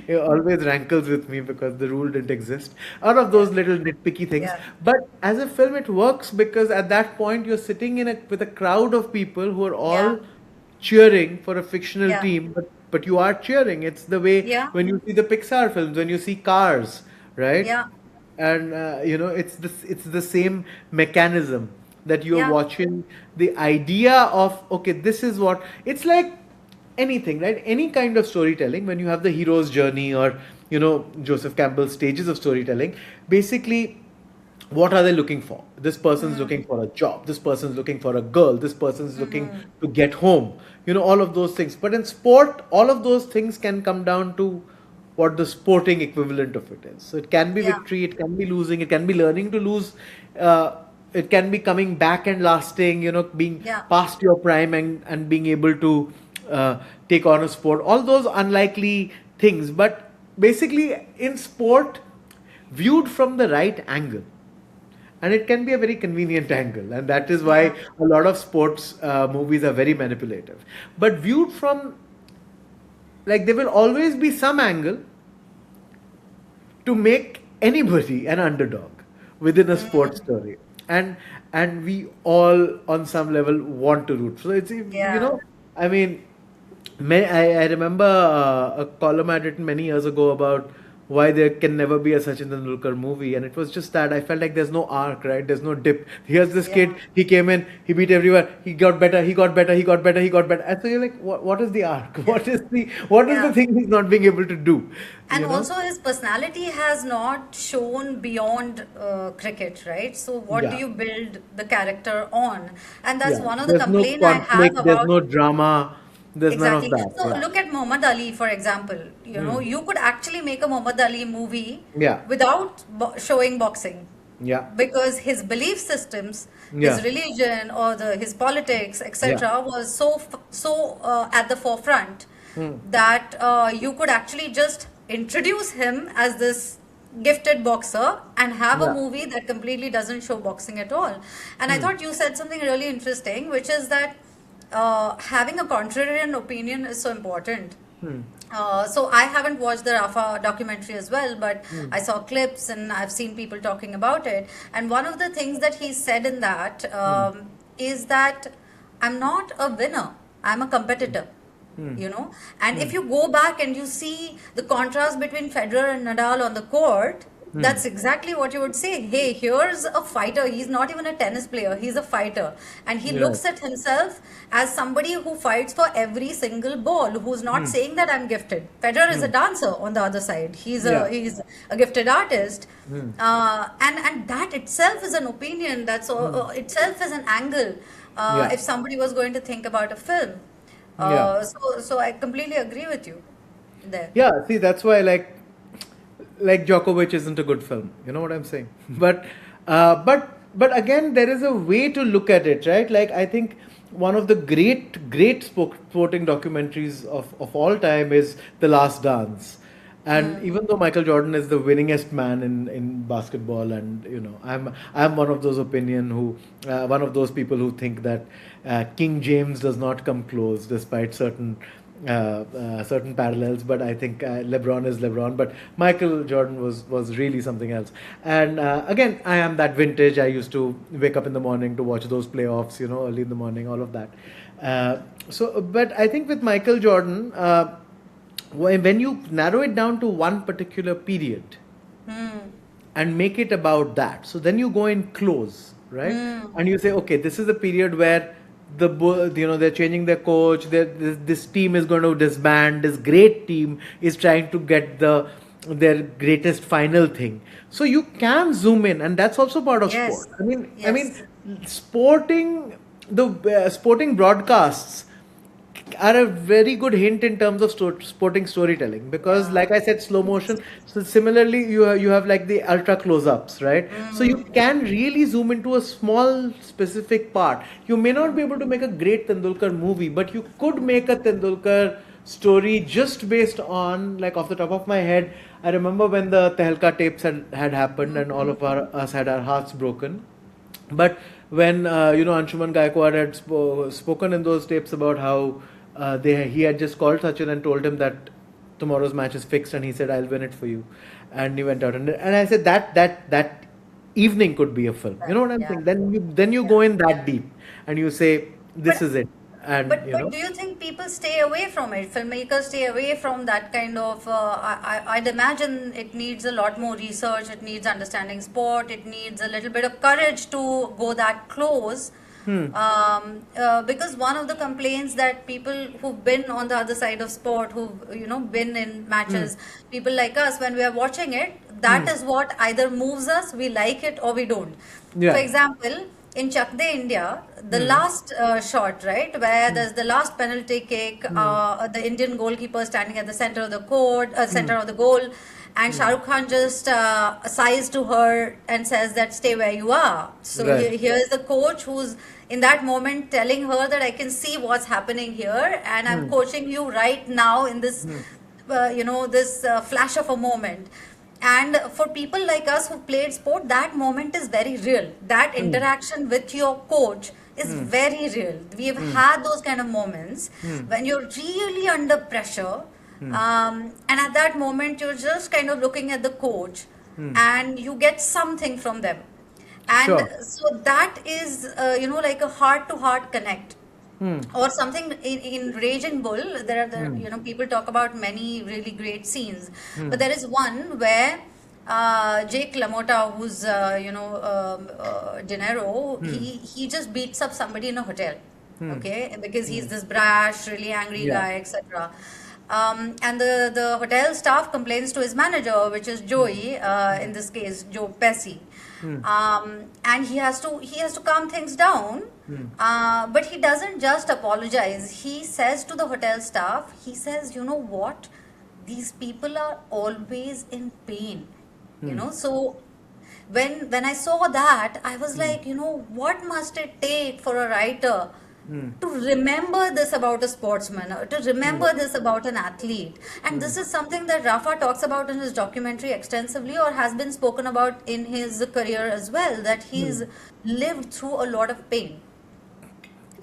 it always rankles with me because the rule didn't exist. Out of those little nitpicky things, Yeah. but as a film, it works because at that point you're sitting with a crowd of people who are Yeah. all cheering for a fictional Yeah. team, but you are cheering. It's the way Yeah. when you see the Pixar films, when you see Cars, right? Yeah. And it's the same mechanism that you're Yeah. watching the idea of, okay, this is what it's like. Anything, right? Any kind of storytelling, when you have the hero's journey, or Joseph Campbell's stages of storytelling, basically, what are they looking for? This person's looking for a job, this person's looking for a girl, this person's looking to get home, all of those things. But in sport, all of those things can come down to what the sporting equivalent of it is. So it can be Yeah. victory, it can be losing, it can be learning to lose, uh, it can be coming back and lasting, being Yeah. past your prime, and being able to take on a sport, all those unlikely things. But basically, in sport, viewed from the right angle, and it can be a very convenient angle, and that is why Yeah. a lot of sports movies are very manipulative. But viewed from, like, there will always be some angle to make anybody an underdog within a sports story, and we all on some level want to root. So it's, Yeah. I mean, I remember a column I'd written many years ago about why there can never be a Sachin Tendulkar movie, and it was just that I felt like there's no arc, right? There's no dip. Here's this kid, Yeah. he came in, he beat everyone, he got better, he got better, he got better, he got better, and so you're like, what is the arc? What is the Yeah. thing he's not being able to do? And You know? also, his personality has not shown beyond cricket, right? So, what do Yeah. you build the character on? And that's Yeah. one of the There's no complaint I have conflict, there's about. no drama, there's none of Exactly. that. So Yeah. look at Muhammad Ali, for example. You know, you could actually make a Muhammad Ali movie Yeah. without showing boxing. Yeah. because his belief systems, his Yeah. religion, or his politics, Yeah. etc., was so at the forefront Hmm. that you could actually just introduce him as this gifted boxer and have a Yeah. movie that completely doesn't show boxing at all. And I Hmm. thought you said something really interesting, which is that having a contrarian opinion is so important. Hmm. So I haven't watched the Rafa documentary as well, but Hmm. I saw clips and I've seen people talking about it. And one of the things that he said in that Hmm. is that I'm not a winner, I'm a competitor. Hmm. And if you go back and you see the contrast between Federer and Nadal on the court, Hmm. that's exactly what you would say. Hey, here's a fighter. He's not even a tennis player. He's a fighter. And he Right. looks at himself as somebody who fights for every single ball, who's not Hmm. saying that I'm gifted. Federer is a Hmm. dancer on the other side. He's Yeah. a gifted artist. Hmm. And that itself is an opinion. That's Hmm. itself is an angle. Yeah. If somebody was going to think about a film. Yeah. So I completely agree with you there. Yeah. See, that's why like Djokovic isn't a good film. You know what I'm saying? But again, there is a way to look at it, right? Like I think one of the great sporting documentaries of all time is The Last Dance. And even though Michael Jordan is the winningest man in basketball, and I'm one of those one of those people who think that King James does not come close, despite certain parallels. But I think LeBron is LeBron. But Michael Jordan was really something else. And again, I am that vintage. I used to wake up in the morning to watch those playoffs, early in the morning, all of that. But I think with Michael Jordan. When you narrow it down to one particular period and make it about that, so then you go in close, right? And you say, okay, this is a period where they're changing their coach. This team is going to disband. This great team is trying to get their greatest final thing. So you can zoom in, and that's also part of Yes. sport. I mean, Yes. sporting broadcasts are a very good hint in terms of sporting storytelling, because Yeah. like I said, slow motion. So similarly, you have like the ultra close-ups, right? So you can really zoom into a small specific part. You may not be able to make a great Tendulkar movie, but you could make a Tendulkar story just based on, like, off the top of my head, I remember when the Tehelka tapes had happened and all of us had our hearts broken. But when Anshuman Gaikwad had spoken in those tapes about how he had just called Sachin and told him that tomorrow's match is fixed, and he said, "I'll win it for you," and he went out, and I said that evening could be a film. You know what I'm Yeah. saying? Then you Yeah. go in that deep and you say, "This But is it," and but do you think people stay away from it? Filmmakers stay away from that kind of. I'd imagine it needs a lot more research. It needs understanding sport. It needs a little bit of courage to go that close. Because one of the complaints that people who've been on the other side of sport, who've been in matches, people like us, when we are watching it, that is what either moves us, we like it or we don't. For yeah. example, in Chak De India, the last shot, right, where there's the last penalty kick, the Indian goalkeeper standing at the center of the court, center of the goal, and Shah Rukh Khan just sighs to her and says that stay where you are. So Right. here is the coach who's in that moment telling her that I can see what's happening here, and I'm coaching you right now in this, this flash of a moment. And for people like us who played sport, that moment is very real. That interaction with your coach is very real. We've had those kind of moments when you're really under pressure. And at that moment, you're just kind of looking at the coach and you get something from them. And Sure. so that is, like a heart to heart connect. Or something in Raging Bull, there are people talk about many really great scenes, but there is one where Jake LaMotta, who's De Niro, he just beats up somebody in a hotel, okay, because he's this brash, really angry Yeah. guy, etc. And the hotel staff complains to his manager, which is Joey, in this case, Joe Pesci. And he has to calm things down, but he doesn't just apologize. He says to the hotel staff, he says, you know what, these people are always in pain, so When I saw that, I was like, what must it take for a writer to remember this about a sportsman, or to remember this about an athlete? And this is something that Rafa talks about in his documentary extensively, or has been spoken about in his career as well, that he's lived through a lot of pain.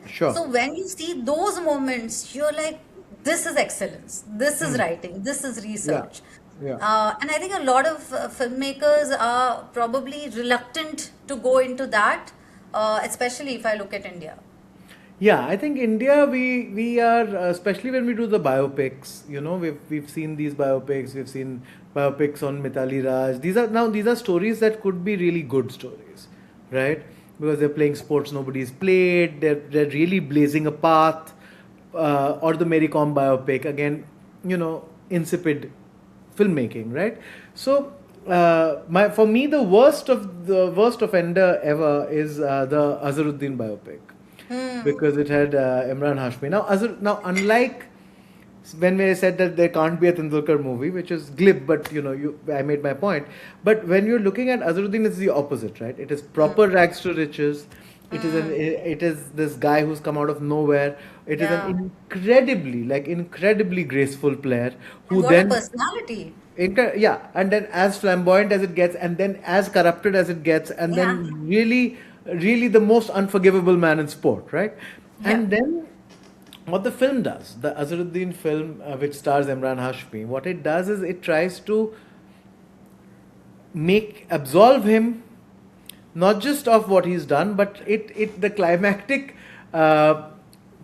Sure. So when you see those moments, you're like, this is excellence, this is writing, this is research. Yeah. And I think a lot of filmmakers are probably reluctant to go into that, especially if I look at India. Yeah, I think India, we are, especially when we do the biopics, we've seen these biopics, we've seen biopics on Mithali Raj. These are stories that could be really good stories, right? Because they're playing sports nobody's played, they're really blazing a path, or the Mary Kom biopic, again, insipid filmmaking, right? So, for me, the worst offender ever is the Azharuddin biopic, because it had Imran Hashmi. Now, unlike when I said that there can't be a Tendulkar movie, which is glib, but I made my point. But when you're looking at Azharuddin, it's the opposite, right? It is proper rags to riches. It is this guy who's come out of nowhere. It is an incredibly graceful player who And what then a personality. and then as flamboyant as it gets, and then as corrupted as it gets, and Yeah. then really the most unforgivable man in sport, right? And then what the film does, the Azharuddin film, which stars Imran Hashmi, what it does is it tries to absolve him not just of what he's done, but the climactic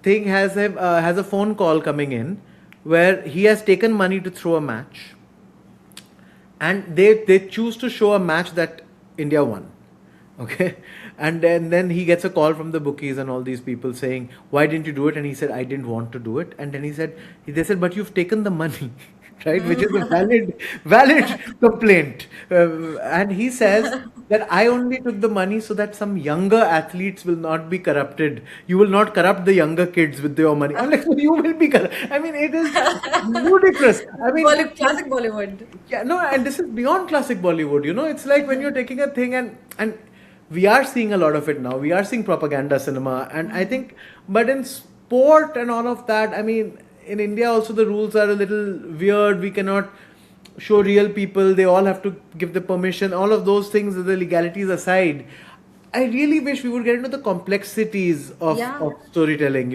thing has a phone call coming in where he has taken money to throw a match, and they choose to show a match that India won. Okay, and then he gets a call from the bookies and all these people saying, "Why didn't you do it?" And he said, "I didn't want to do it." And then they said, "But you've taken the money." Right, which is a valid complaint, and he says that I only took the money so that some younger athletes will not be corrupted. You will not corrupt the younger kids with your money. I'm like, you will be corrupt. I mean, it is ludicrous. I mean, Classic Bollywood. yeah, no, and this is beyond classic Bollywood. It's like when you're taking a thing, and we are seeing a lot of it now. We are seeing propaganda cinema, and I think, but in sport and all of that, I mean, in India also the rules are a little weird. We cannot show real people. They all have to give the permission. All of those things, the legalities aside, I really wish we would get into the complexities of storytelling.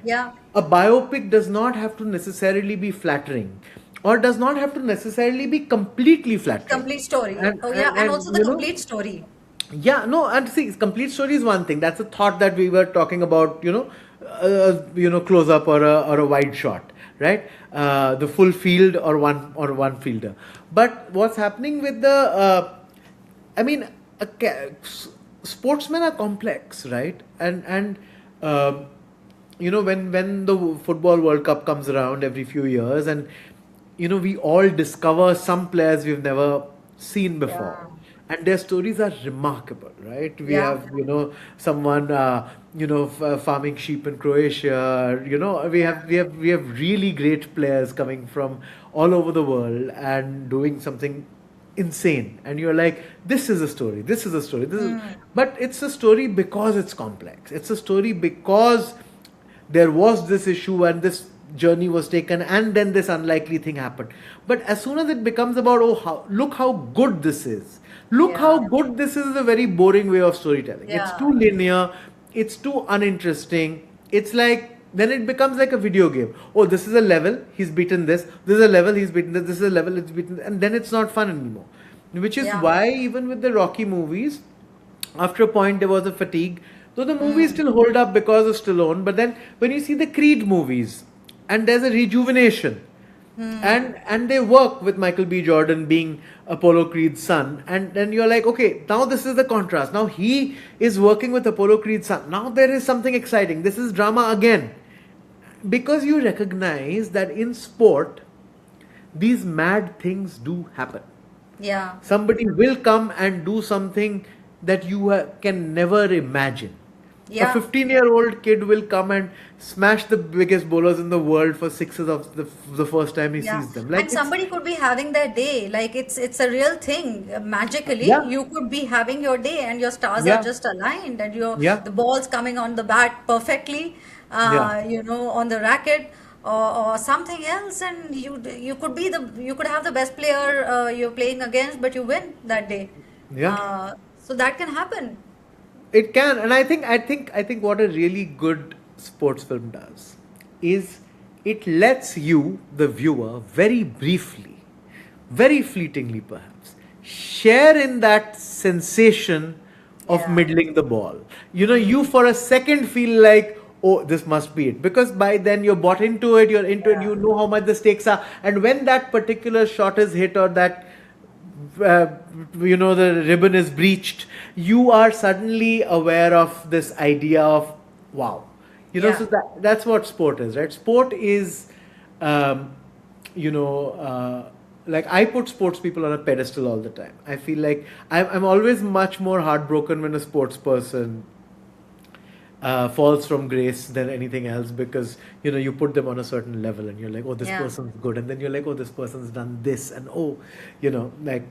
Yeah. A biopic does not have to necessarily be flattering, or does not have to necessarily be completely flattering. Complete story. And Also the complete story. Yeah, no, and see, complete story is one thing. That's a thought that we were talking about, close up or a wide shot, right? The full field or one fielder. But what's happening with sportsmen are complex, right? And when the football World Cup comes around every few years, and we all discover some players we've never seen before. And their stories are remarkable, right? We have, someone, farming sheep in Croatia. We have really great players coming from all over the world and doing something insane. And you're like, this is a story. But it's a story because it's complex. It's a story because there was this issue and this journey was taken, and then this unlikely thing happened. But as soon as it becomes about, look how good this is. Look how good this is a very boring way of storytelling. Yeah. It's too linear. It's too uninteresting. It's like, then it becomes like a video game. Oh, this is a level, he's beaten this. This is a level, he's beaten this. This is a level, it's beaten this. And then it's not fun anymore. Which is why even with the Rocky movies, after a point there was a fatigue. Though the movies still hold up because of Stallone. But then when you see the Creed movies, and there's a rejuvenation. And they work with Michael B. Jordan being Apollo Creed's son. And then you're like, okay, now this is the contrast. Now he is working with Apollo Creed's son. Now there is something exciting. This is drama again. Because you recognize that in sport, these mad things do happen. Yeah. Somebody will come and do something that you can never imagine. A Yeah. 15-year-old kid will come and smash the biggest bowlers in the world for sixes of the first time he Yeah, sees them. Like and it's somebody could be having their day, like it's a real thing. Magically, yeah, you could be having your day, and your stars are yeah, just aligned, and your yeah, the ball's coming on the bat perfectly, yeah, on the racket or something else, and you could be you could have the best player you're playing against, but you win that day. yeah. So that can happen. It can, and I think what a really good sports film does is it lets you, the viewer, very briefly, very fleetingly perhaps, share in that sensation of Yeah, middling the ball. You for a second feel like, oh, this must be it, because by then you're bought into it, you're into it, yeah, you know how much the stakes are, and when that particular shot is hit or that uh, the ribbon is breached, you are suddenly aware of this idea of wow. So yeah. that's what sport is, right? Sport is um, you know like I put sports people on a pedestal all the time. I feel like I'm always much more heartbroken when a sports person falls from grace than anything else, because you put them on a certain level and you're like, oh, this Yeah. person's good, and then you're like, oh, this person's done this, and oh, like,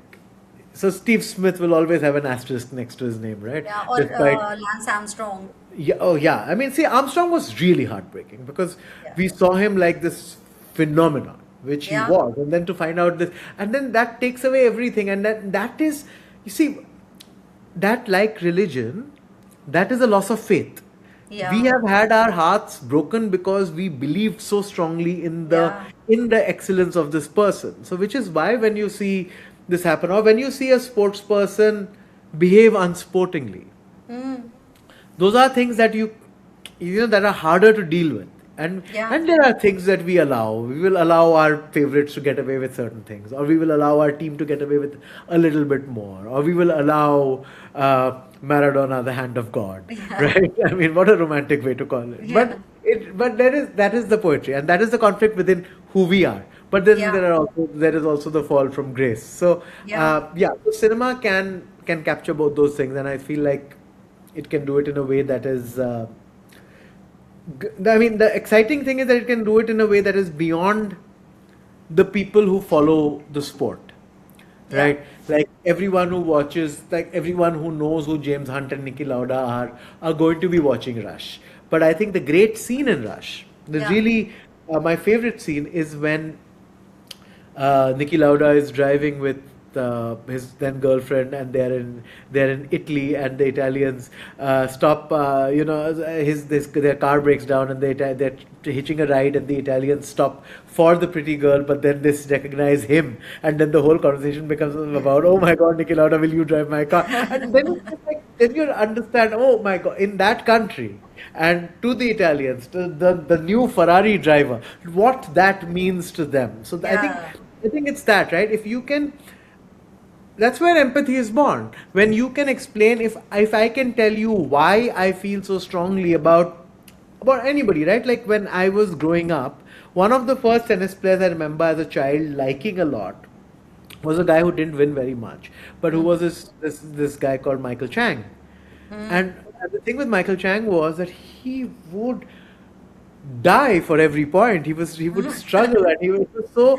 so Steve Smith will always have an asterisk next to his name, right? Yeah, or Despite Lance Armstrong. yeah, oh yeah, I mean, see, Armstrong was really heartbreaking because Yeah, we saw him like this phenomenon, which he yeah, was, and then to find out this, and then that takes away everything, and that is, you see, that, like religion, that is a loss of faith. We yeah, have had our hearts broken because we believed so strongly in the yeah. excellence of this person. So which is why when you see this happen, or when you see a sports person behave unsportingly, Mm, those are things that that are harder to deal with, and yeah, there are things that we will allow our favorites to get away with certain things, or we will allow our team to get away with a little bit more, or we will allow Maradona the hand of God, yeah, right? I mean, what a romantic way to call it. yeah, But that is the poetry, and that is the conflict within who we are. But then yeah, there is also the fall from grace. So yeah, yeah, so cinema can capture both those things, and I feel like it can do it in a way that is. I mean, the exciting thing is that it can do it in a way that is beyond the people who follow the sport, yeah, right? Like everyone who watches, like everyone who knows who James Hunt and Niki Lauda are going to be watching Rush. But I think the great scene in Rush, the yeah, really my favorite scene is when Niki Lauda is driving with his then girlfriend, and they're in Italy, and the Italians stop. Their car breaks down, and they're hitching a ride, and the Italians stop for the pretty girl, but then they recognize him, and then the whole conversation becomes about, oh my God, Niki Lauda, will you drive my car? And then it's just like, then you understand, oh my God, in that country. And to the Italians, to the new Ferrari driver, what that means to them. So yeah, I think it's that, right? If you can, that's where empathy is born. When you can explain, if I can tell you why I feel so strongly about anybody, right? Like when I was growing up, one of the first tennis players I remember as a child liking a lot was a guy who didn't win very much, but who was this guy called Michael Chang. And the thing with Michael Chang was that he would die for every point. He would struggle, and it was so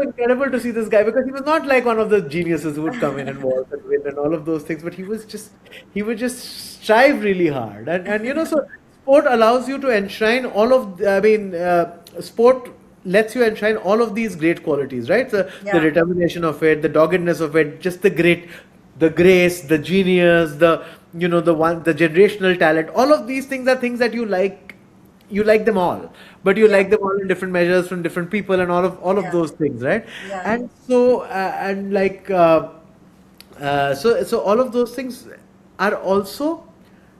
incredible to see this guy, because he was not like one of the geniuses who would come in and walk and win and all of those things, but he would just strive really hard, and so sport allows you to enshrine all of I mean sport lets you enshrine all of these great qualities, right? The yeah, determination of it, the doggedness of it, just the grace, the genius, the generational talent. All of these things are things that you like them all, but you yeah, like them all in different measures from different people, and all of yeah, those things, right? yeah, And so and like so all of those things are also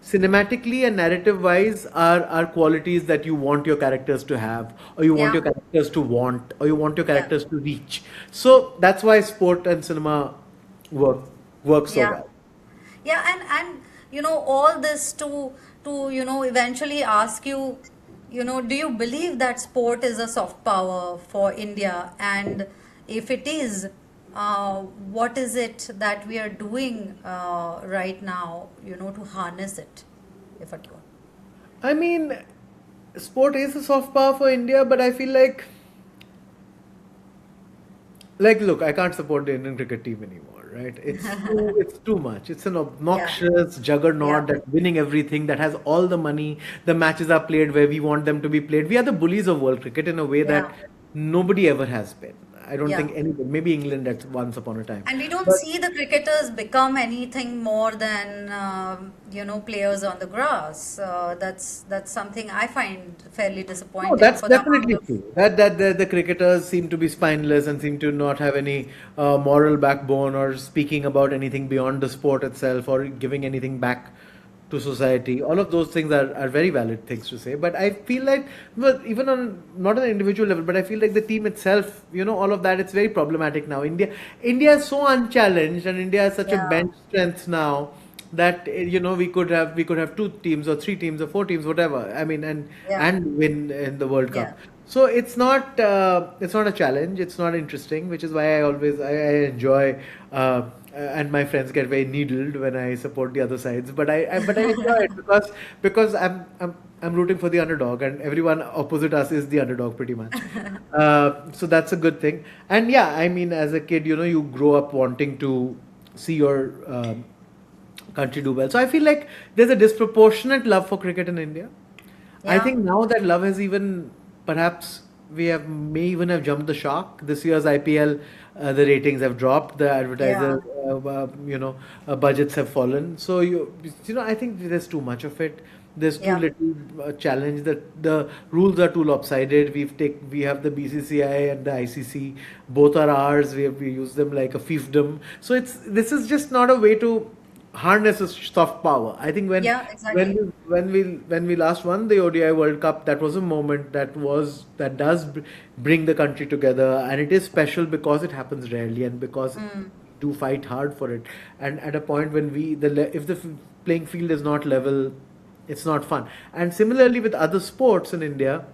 cinematically and narrative wise are qualities that you want your characters to have, or you want yeah, your characters to want, or you want your yeah, characters to reach. So that's why sport and cinema work so yeah. well. Yeah, and all this to eventually ask you, do you believe that sport is a soft power for India? And if it is, what is it that we are doing right now, to harness it? if at all? I mean, sport is a soft power for India, but I feel like look, I can't support the Indian cricket team anymore, right? It's too much. It's an Yeah, obnoxious yeah, juggernaut that's winning everything, that has all the money. The matches are played where we want them to be played. We are the bullies of world cricket in a way yeah, that nobody ever has been. I don't yeah. think anybody, maybe England at once upon a time. And we don't But see the cricketers become anything more than players on the grass. That's something I find fairly no, disappointing that's for the amount definitely of. true. That the cricketers seem to be spineless and seem to not have any moral backbone or speaking about anything beyond the sport itself or giving anything back to society. All of those things are very valid things to say. But I feel like, well, even on not on an individual level, but I feel like the team itself, all of that, it's very problematic now. India is so unchallenged, and India has such a Yeah, bench strength now that we could have two teams or three teams or four teams, whatever. I mean, and yeah, and win in the World yeah, Cup. So it's not a challenge. It's not interesting, which is why I enjoy. And my friends get very needled when I support the other sides, but I enjoy it because I'm rooting for the underdog, and everyone opposite us is the underdog pretty much. So that's a good thing. And yeah, I mean, as a kid, you grow up wanting to see your country do well. So I feel like there's a disproportionate love for cricket in India. I yeah, think now that love has even perhaps may even have jumped the shark. This year's IPL, the ratings have dropped, the yeah, advertiser budgets have fallen. So I think there's too much of it. There's too yeah. little challenge. That the rules are too lopsided. We have the BCCI and the ICC. Both are ours. We use them like a fiefdom. So this is just not a way to harness a soft power. I think Yeah, when exactly. we when we last won the ODI World Cup, that was a moment that does bring the country together, and it is special because it happens rarely and because Mm, do fight hard for it. And at a point when if the playing field is not level, it's not fun. And similarly with other sports in India,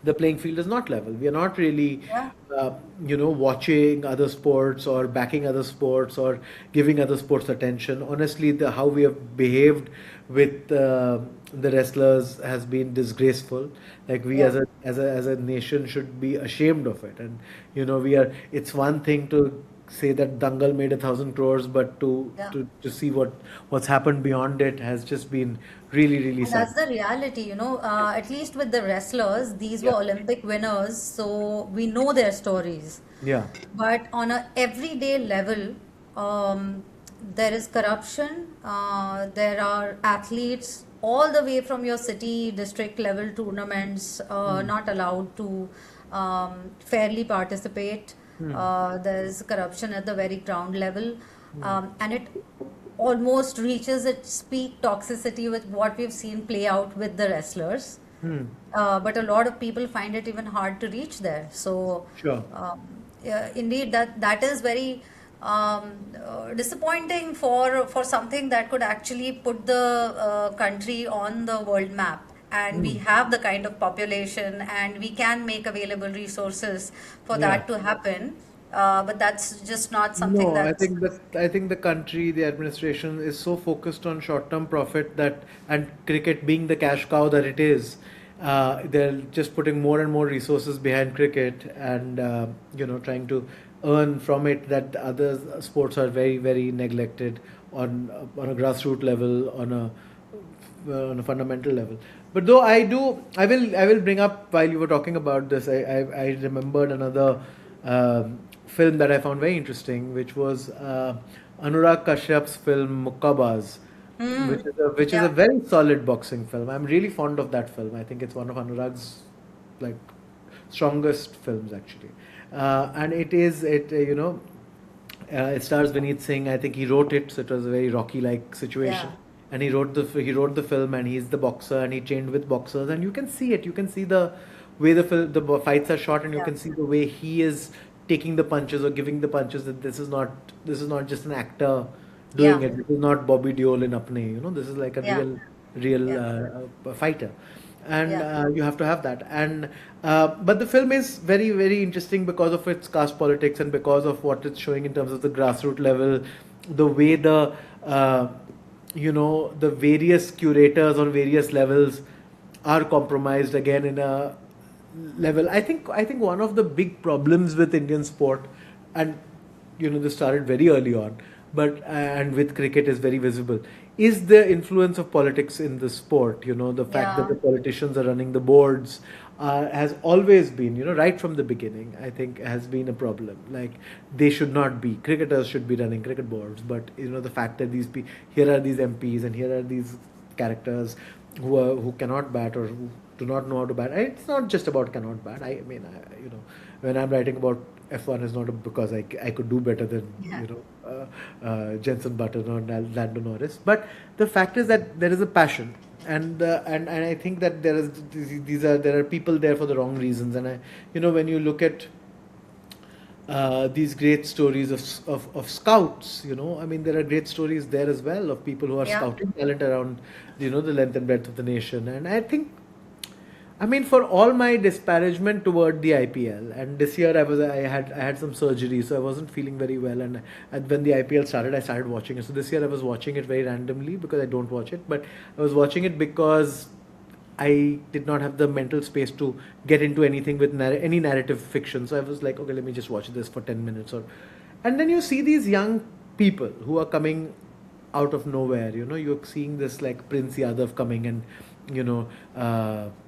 the playing field is not level. We are not really, yeah, watching other sports or backing other sports or giving other sports attention. Honestly, how we have behaved with the wrestlers has been disgraceful. Like we yeah, as a nation should be ashamed of it. And we are. It's one thing to say that Dangal made 1,000 crores, but to yeah. to to see what's happened beyond it has just been really really And sad. that's the reality, at least with the wrestlers, these were Yeah. Olympic winners, so we know their stories. Yeah. But on a everyday level, there is corruption. There are athletes all the way from your city, district level tournaments not allowed to fairly participate. There's corruption at the very ground level, and it almost reaches its peak toxicity with what we've seen play out with the wrestlers. But a lot of people find it even hard to reach there. So, Sure. yeah, indeed, that is very disappointing for something that could actually put the country on the world map. And we have the kind of population, and we can make available resources for Yeah. that to happen. But that's just not something No, that's. I think the country, the administration is so focused on short-term profit that, and cricket being the cash cow that it is, they're just putting more and more resources behind cricket and trying to earn from it, that other sports are very very neglected on a grassroots level, on a fundamental level. But though I will bring up, while you were talking about this, I remembered another film that I found very interesting, which was Anurag Kashyap's film Mukkabaz, Hmm. which is a Yeah. very solid boxing film. I'm really fond of that film. I think it's one of Anurag's like strongest films actually, and it stars Vineet Singh. I think he wrote it, so it was a very Rocky-like situation. Yeah. And he wrote the film, and he's the boxer, and he trained with boxers, and you can see it. You can see the way the fights are shot, and you Yeah. can see the way he is taking the punches or giving the punches. That this is not just an actor doing Yeah. it. This is not Bobby Deol in Apne. This is like a Yeah. real Yeah. fighter, and Yeah. you have to have that. And but the film is very very interesting because of its caste politics and because of what it's showing in terms of the grassroots level, the way the the various curators on various levels are compromised again in a level. I think one of the big problems with Indian sport, and this started very early on, but and with cricket is very visible, is the influence of politics in the sport. The fact that Yeah. the politicians are running the boards has always been, right from the beginning, I think has been a problem. Like, they should not be, cricketers should be running cricket boards, but the fact that here are these MPs and here are these characters who cannot bat or who do not know how to bat. And it's not just about cannot bat. I mean, when I'm writing about F1, it's not because I could do better than Yeah. Jenson Button or Lando Norris. But the fact is that there is a passion, and I think that there are people there for the wrong reasons. And when you look at these great stories of scouts, I mean, there are great stories there as well of people who are Yeah. scouting talent around the length and breadth of the nation. And I mean, for all my disparagement toward the IPL, and this year I had some surgery, so I wasn't feeling very well. And when the IPL started, I started watching it. So this year I was watching it very randomly because I don't watch it, but I was watching it because I did not have the mental space to get into anything with any narrative fiction. So I was like, okay, let me just watch this for 10 minutes, and then you see these young people who are coming out of nowhere. You're seeing this like Prince Yadav coming and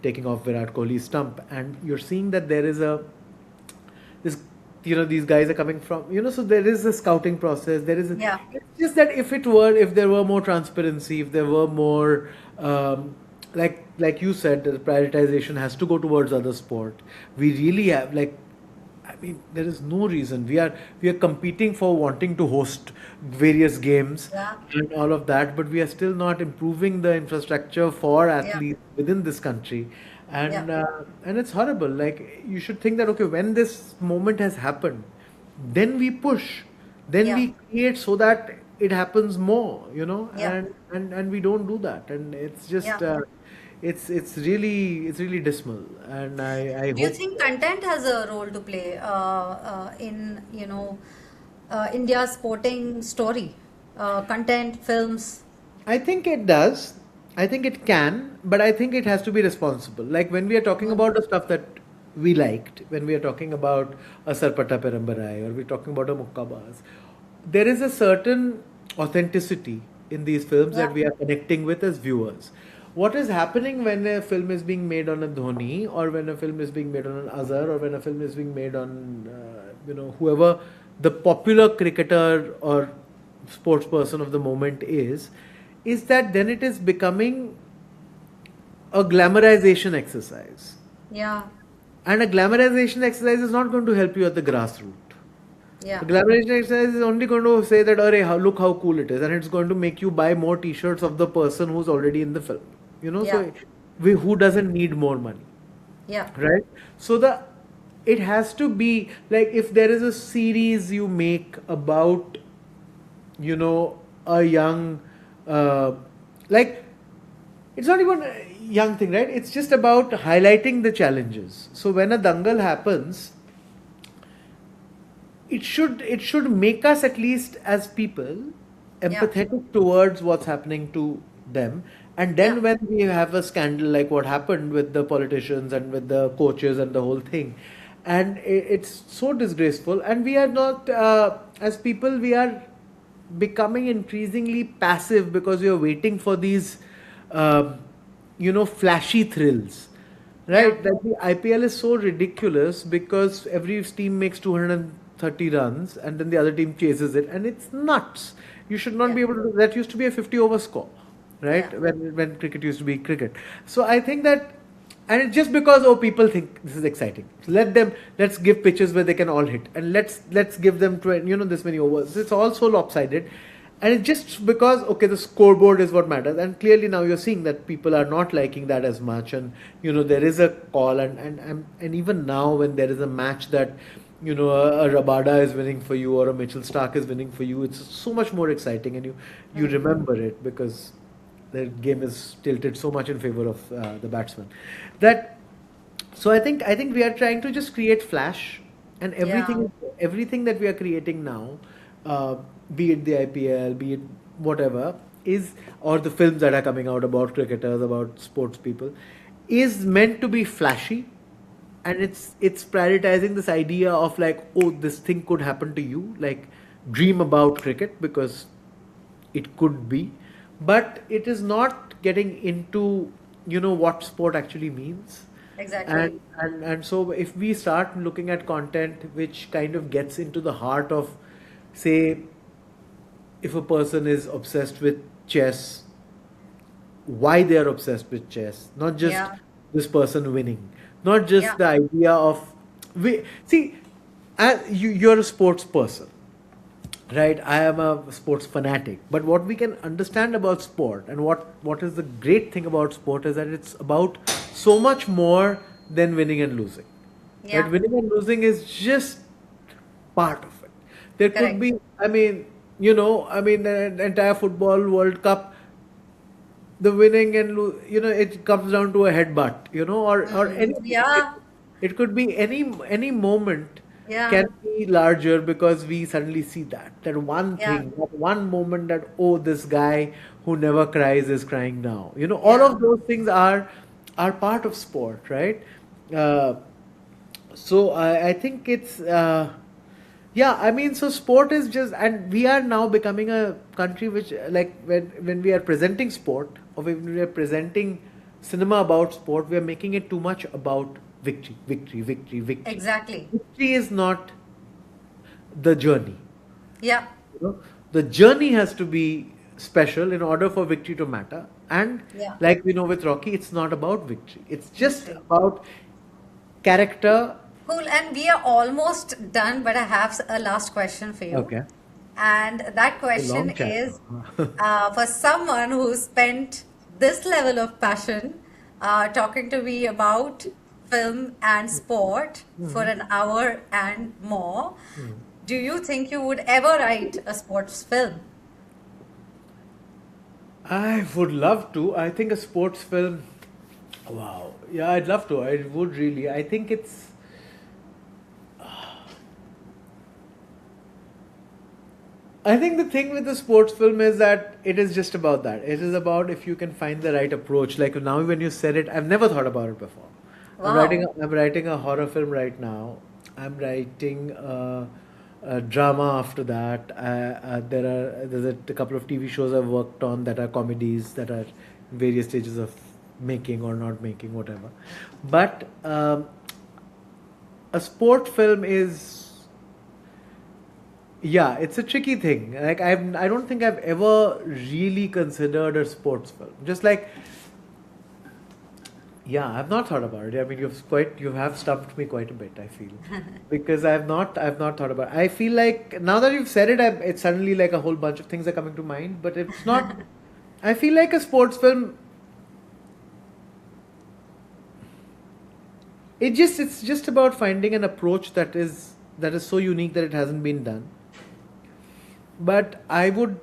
taking off Virat Kohli's stump, and you're seeing that there is this these guys are coming from, so there is a scouting process. Yeah. It's just that if there were more transparency, if there were more like you said, the prioritization has to go towards other sport. We really have, like, I mean, there is no reason we are competing for wanting to host various games Yeah. and all of that, but we are still not improving the infrastructure for Yeah. athletes within this country, Yeah. and it's horrible. Like, you should think that, okay, when this moment has happened, then we push, then Yeah. we create so that it happens more, Yeah. and we don't do that, and it's just. Yeah. It's really dismal, and I Do you hope. think content has a role to play in India's sporting story? Content, films. I think it does. I think it can, but I think it has to be responsible. Like, when we are talking about the stuff that we liked, when we are talking about a Sarpata Perambarai, or we're talking about a Mukkabaz, there is a certain authenticity in these films Yeah. that we are connecting with as viewers. What is happening when a film is being made on a Dhoni, or when a film is being made on an Azhar, or when a film is being made on, whoever the popular cricketer or sports person of the moment is that then it is becoming a glamorization exercise. Yeah. And a glamorization exercise is not going to help you at the grassroots. Yeah. The glamorization exercise is only going to say that, "Arey, look how cool it is," and it's going to make you buy more T-shirts of the person who's already in the film. Yeah. So who doesn't need more money, Yeah. right? So it has to be like, if there is a series you make about, a young, like, it's not even a young thing, right? It's just about highlighting the challenges. So when a dangal happens, it should make us, at least as people, Yeah. empathetic towards what's happening to them. And then Yeah. when we have a scandal like what happened with the politicians and with the coaches and the whole thing, and it's so disgraceful, and we are not, as people, we are becoming increasingly passive because we are waiting for these, flashy thrills. Right, Yeah. that the IPL is so ridiculous because every team makes 230 runs and then the other team chases it, and it's nuts. You should not Yeah. be able to. That used to be a 50 over score, right? Yeah. When cricket used to be cricket. So I think that, and it's just because, people think this is exciting. So let's give pitches where they can all hit, and let's give them this many overs. It's all so lopsided. And it's just because, okay, the scoreboard is what matters, and clearly now you're seeing that people are not liking that as much, and there is a call, and even now when there is a match that a Rabada is winning for you or a Mitchell Stark is winning for you, it's so much more exciting, and you remember it because the game is tilted so much in favor of the batsman. That So I think we are trying to just create flash, and Yeah. everything that we are creating now, be it the IPL, be it whatever, is, or the films that are coming out about cricketers, about sports people, is meant to be flashy, and it's prioritizing this idea of like, oh, this thing could happen to you, like dream about cricket, because it could be, but it is not getting into, what sport actually means. Exactly. And so if we start looking at content which kind of gets into the heart of, say, if a person is obsessed with chess, why they are obsessed with chess, not just Yeah. this person winning, not just Yeah. the idea of, we see, you're a sports person, right? I am a sports fanatic, but what we can understand about sport, and what is the great thing about sport, is that it's about so much more than winning and losing, right? Yeah. Winning and losing is just part of it. There could Correct. be, I mean, the entire football World Cup, the winning and it comes down to a headbutt, or anything. Yeah. It could be any moment Yeah. can be larger, because we suddenly see that one Yeah. thing, that one moment, that, oh, this guy who never cries is crying now. All Yeah. of those things are part of sport, right? Uh, so I think it's yeah, I mean, so sport is just, and we are now becoming a country which, like, when we are presenting sport, or when we are presenting cinema about sport, we are making it too much about victory, victory, victory, victory. Exactly. Victory is not the journey. Yeah. You know, the journey has to be special in order for victory to matter. And Yeah. like we know with Rocky, it's not about victory. It's just Victory. about character. Cool. And we are almost done, but I have a last question for you. Okay. And that A question long chat. is for someone who spent this level of passion talking to me about film and sport for an hour and more, do you think you would ever write a sports film? I would love to. I think a sports film. Wow. Yeah, I'd love to. I would really. I think it's. I think the thing with the sports film is that it is just about that. It is about if you can find the right approach. Like now, when you said it, I've never thought about it before. Wow. I'm writing a horror film right now. I'm writing a drama after that. There's a couple of TV shows I've worked on that are comedies that are in various stages of making or not making, whatever. But a sport film is, yeah, it's a tricky thing. Like I don't think I've ever really considered a sports film. Just like, yeah, I've not thought about it. I mean, you have stumped me quite a bit, I feel, because I've not thought about it. I feel like now that you've said it, it's suddenly like a whole bunch of things are coming to mind. But it's not. I feel like a sports film. It's just about finding an approach that is so unique that it hasn't been done. But I would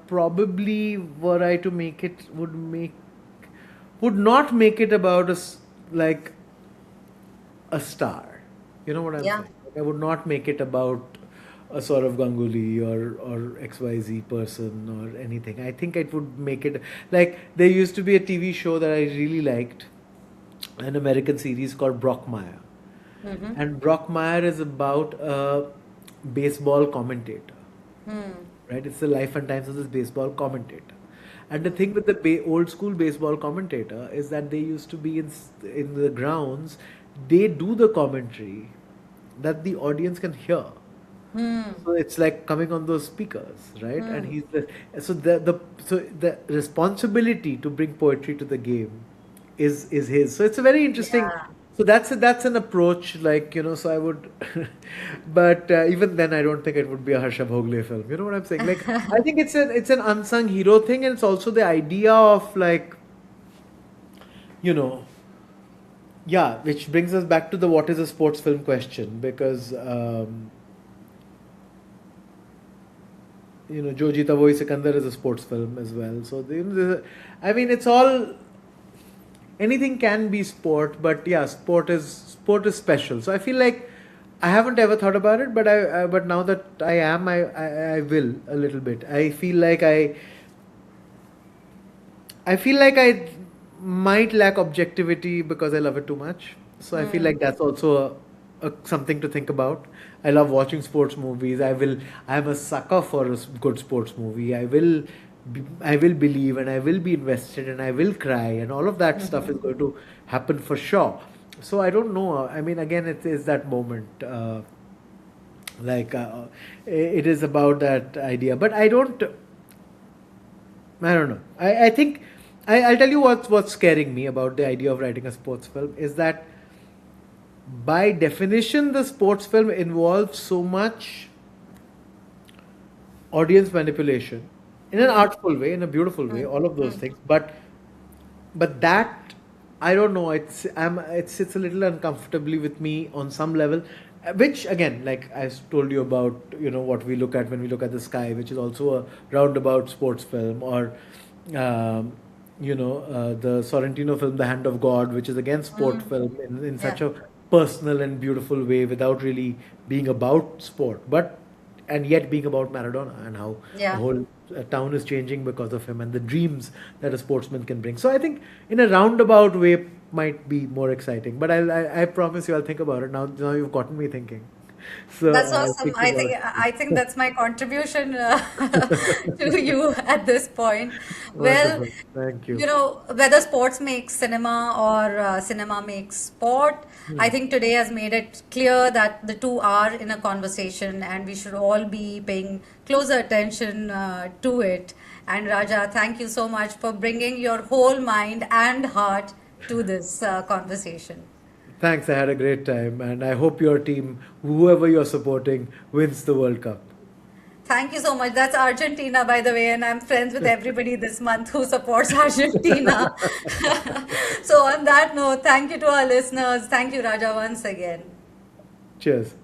probably, were I to make it, would not make it about like a star. You know what I'm Yeah. saying? Like, I would not make it about a sort of Ganguly or XYZ person or anything. I think it would make it like there used to be a TV show that I really liked, an American series called Brockmire. Mm-hmm. And Brockmire is about a baseball commentator, right? It's the life and times of this baseball commentator. And the thing with the old school baseball commentator is that they used to be in the grounds, they do the commentary that the audience can hear. So it's like coming on those speakers, right? And he's the responsibility to bring poetry to the game is his. So it's a very interesting. Yeah. So that's an approach, like, So I would, but even then, I don't think it would be a Harsha Bhogle film. You know what I'm saying? Like, I think it's an unsung hero thing, and it's also the idea of, like, you know, yeah, which brings us back to the what is a sports film question, because Jo Jeeta Wohi Sikandar is a sports film as well. So I mean, it's all, anything can be sport, but yeah, sport is special. So I feel like I haven't ever thought about it, but now that I will a little bit. I feel like I feel like I might lack objectivity because I love it too much. So I feel like that's also something to think about. I love watching sports movies. I am a sucker for a good sports movie. I will believe and I will be invested and I will cry and all of that stuff is going to happen for sure. So I don't know. I mean, again, it is that moment. Like it is about that idea, but I don't know. I think I'll tell you what's scaring me about the idea of writing a sports film is that by definition the sports film involves so much audience manipulation in an artful way, in a beautiful way, all of those things. But that I don't know. It's a little uncomfortably with me on some level, which again, like I told you about, what we look at when we look at the sky, which is also a roundabout sports film, or the Sorrentino film, The Hand of God, which is again sport film in Yeah. such a personal and beautiful way without really being about sport, but and yet being about Maradona and how the Yeah. whole town is changing because of him and the dreams that a sportsman can bring. So I think in a roundabout way might be more exciting. But I promise you I'll think about it now. You've gotten me thinking. So That's I'll awesome. think about I think that's my contribution to you at this point. Well, wonderful. Thank you. whether sports makes cinema or cinema makes sport, I think today has made it clear that the two are in a conversation and we should all be paying closer attention to it. And Raja, thank you so much for bringing your whole mind and heart to this conversation. Thanks. I had a great time, and I hope your team, whoever you're supporting, wins the World Cup. Thank you so much. That's Argentina, by the way, and I'm friends with everybody this month who supports Argentina. So, on that note, thank you to our listeners. Thank you, Raja, once again. Cheers.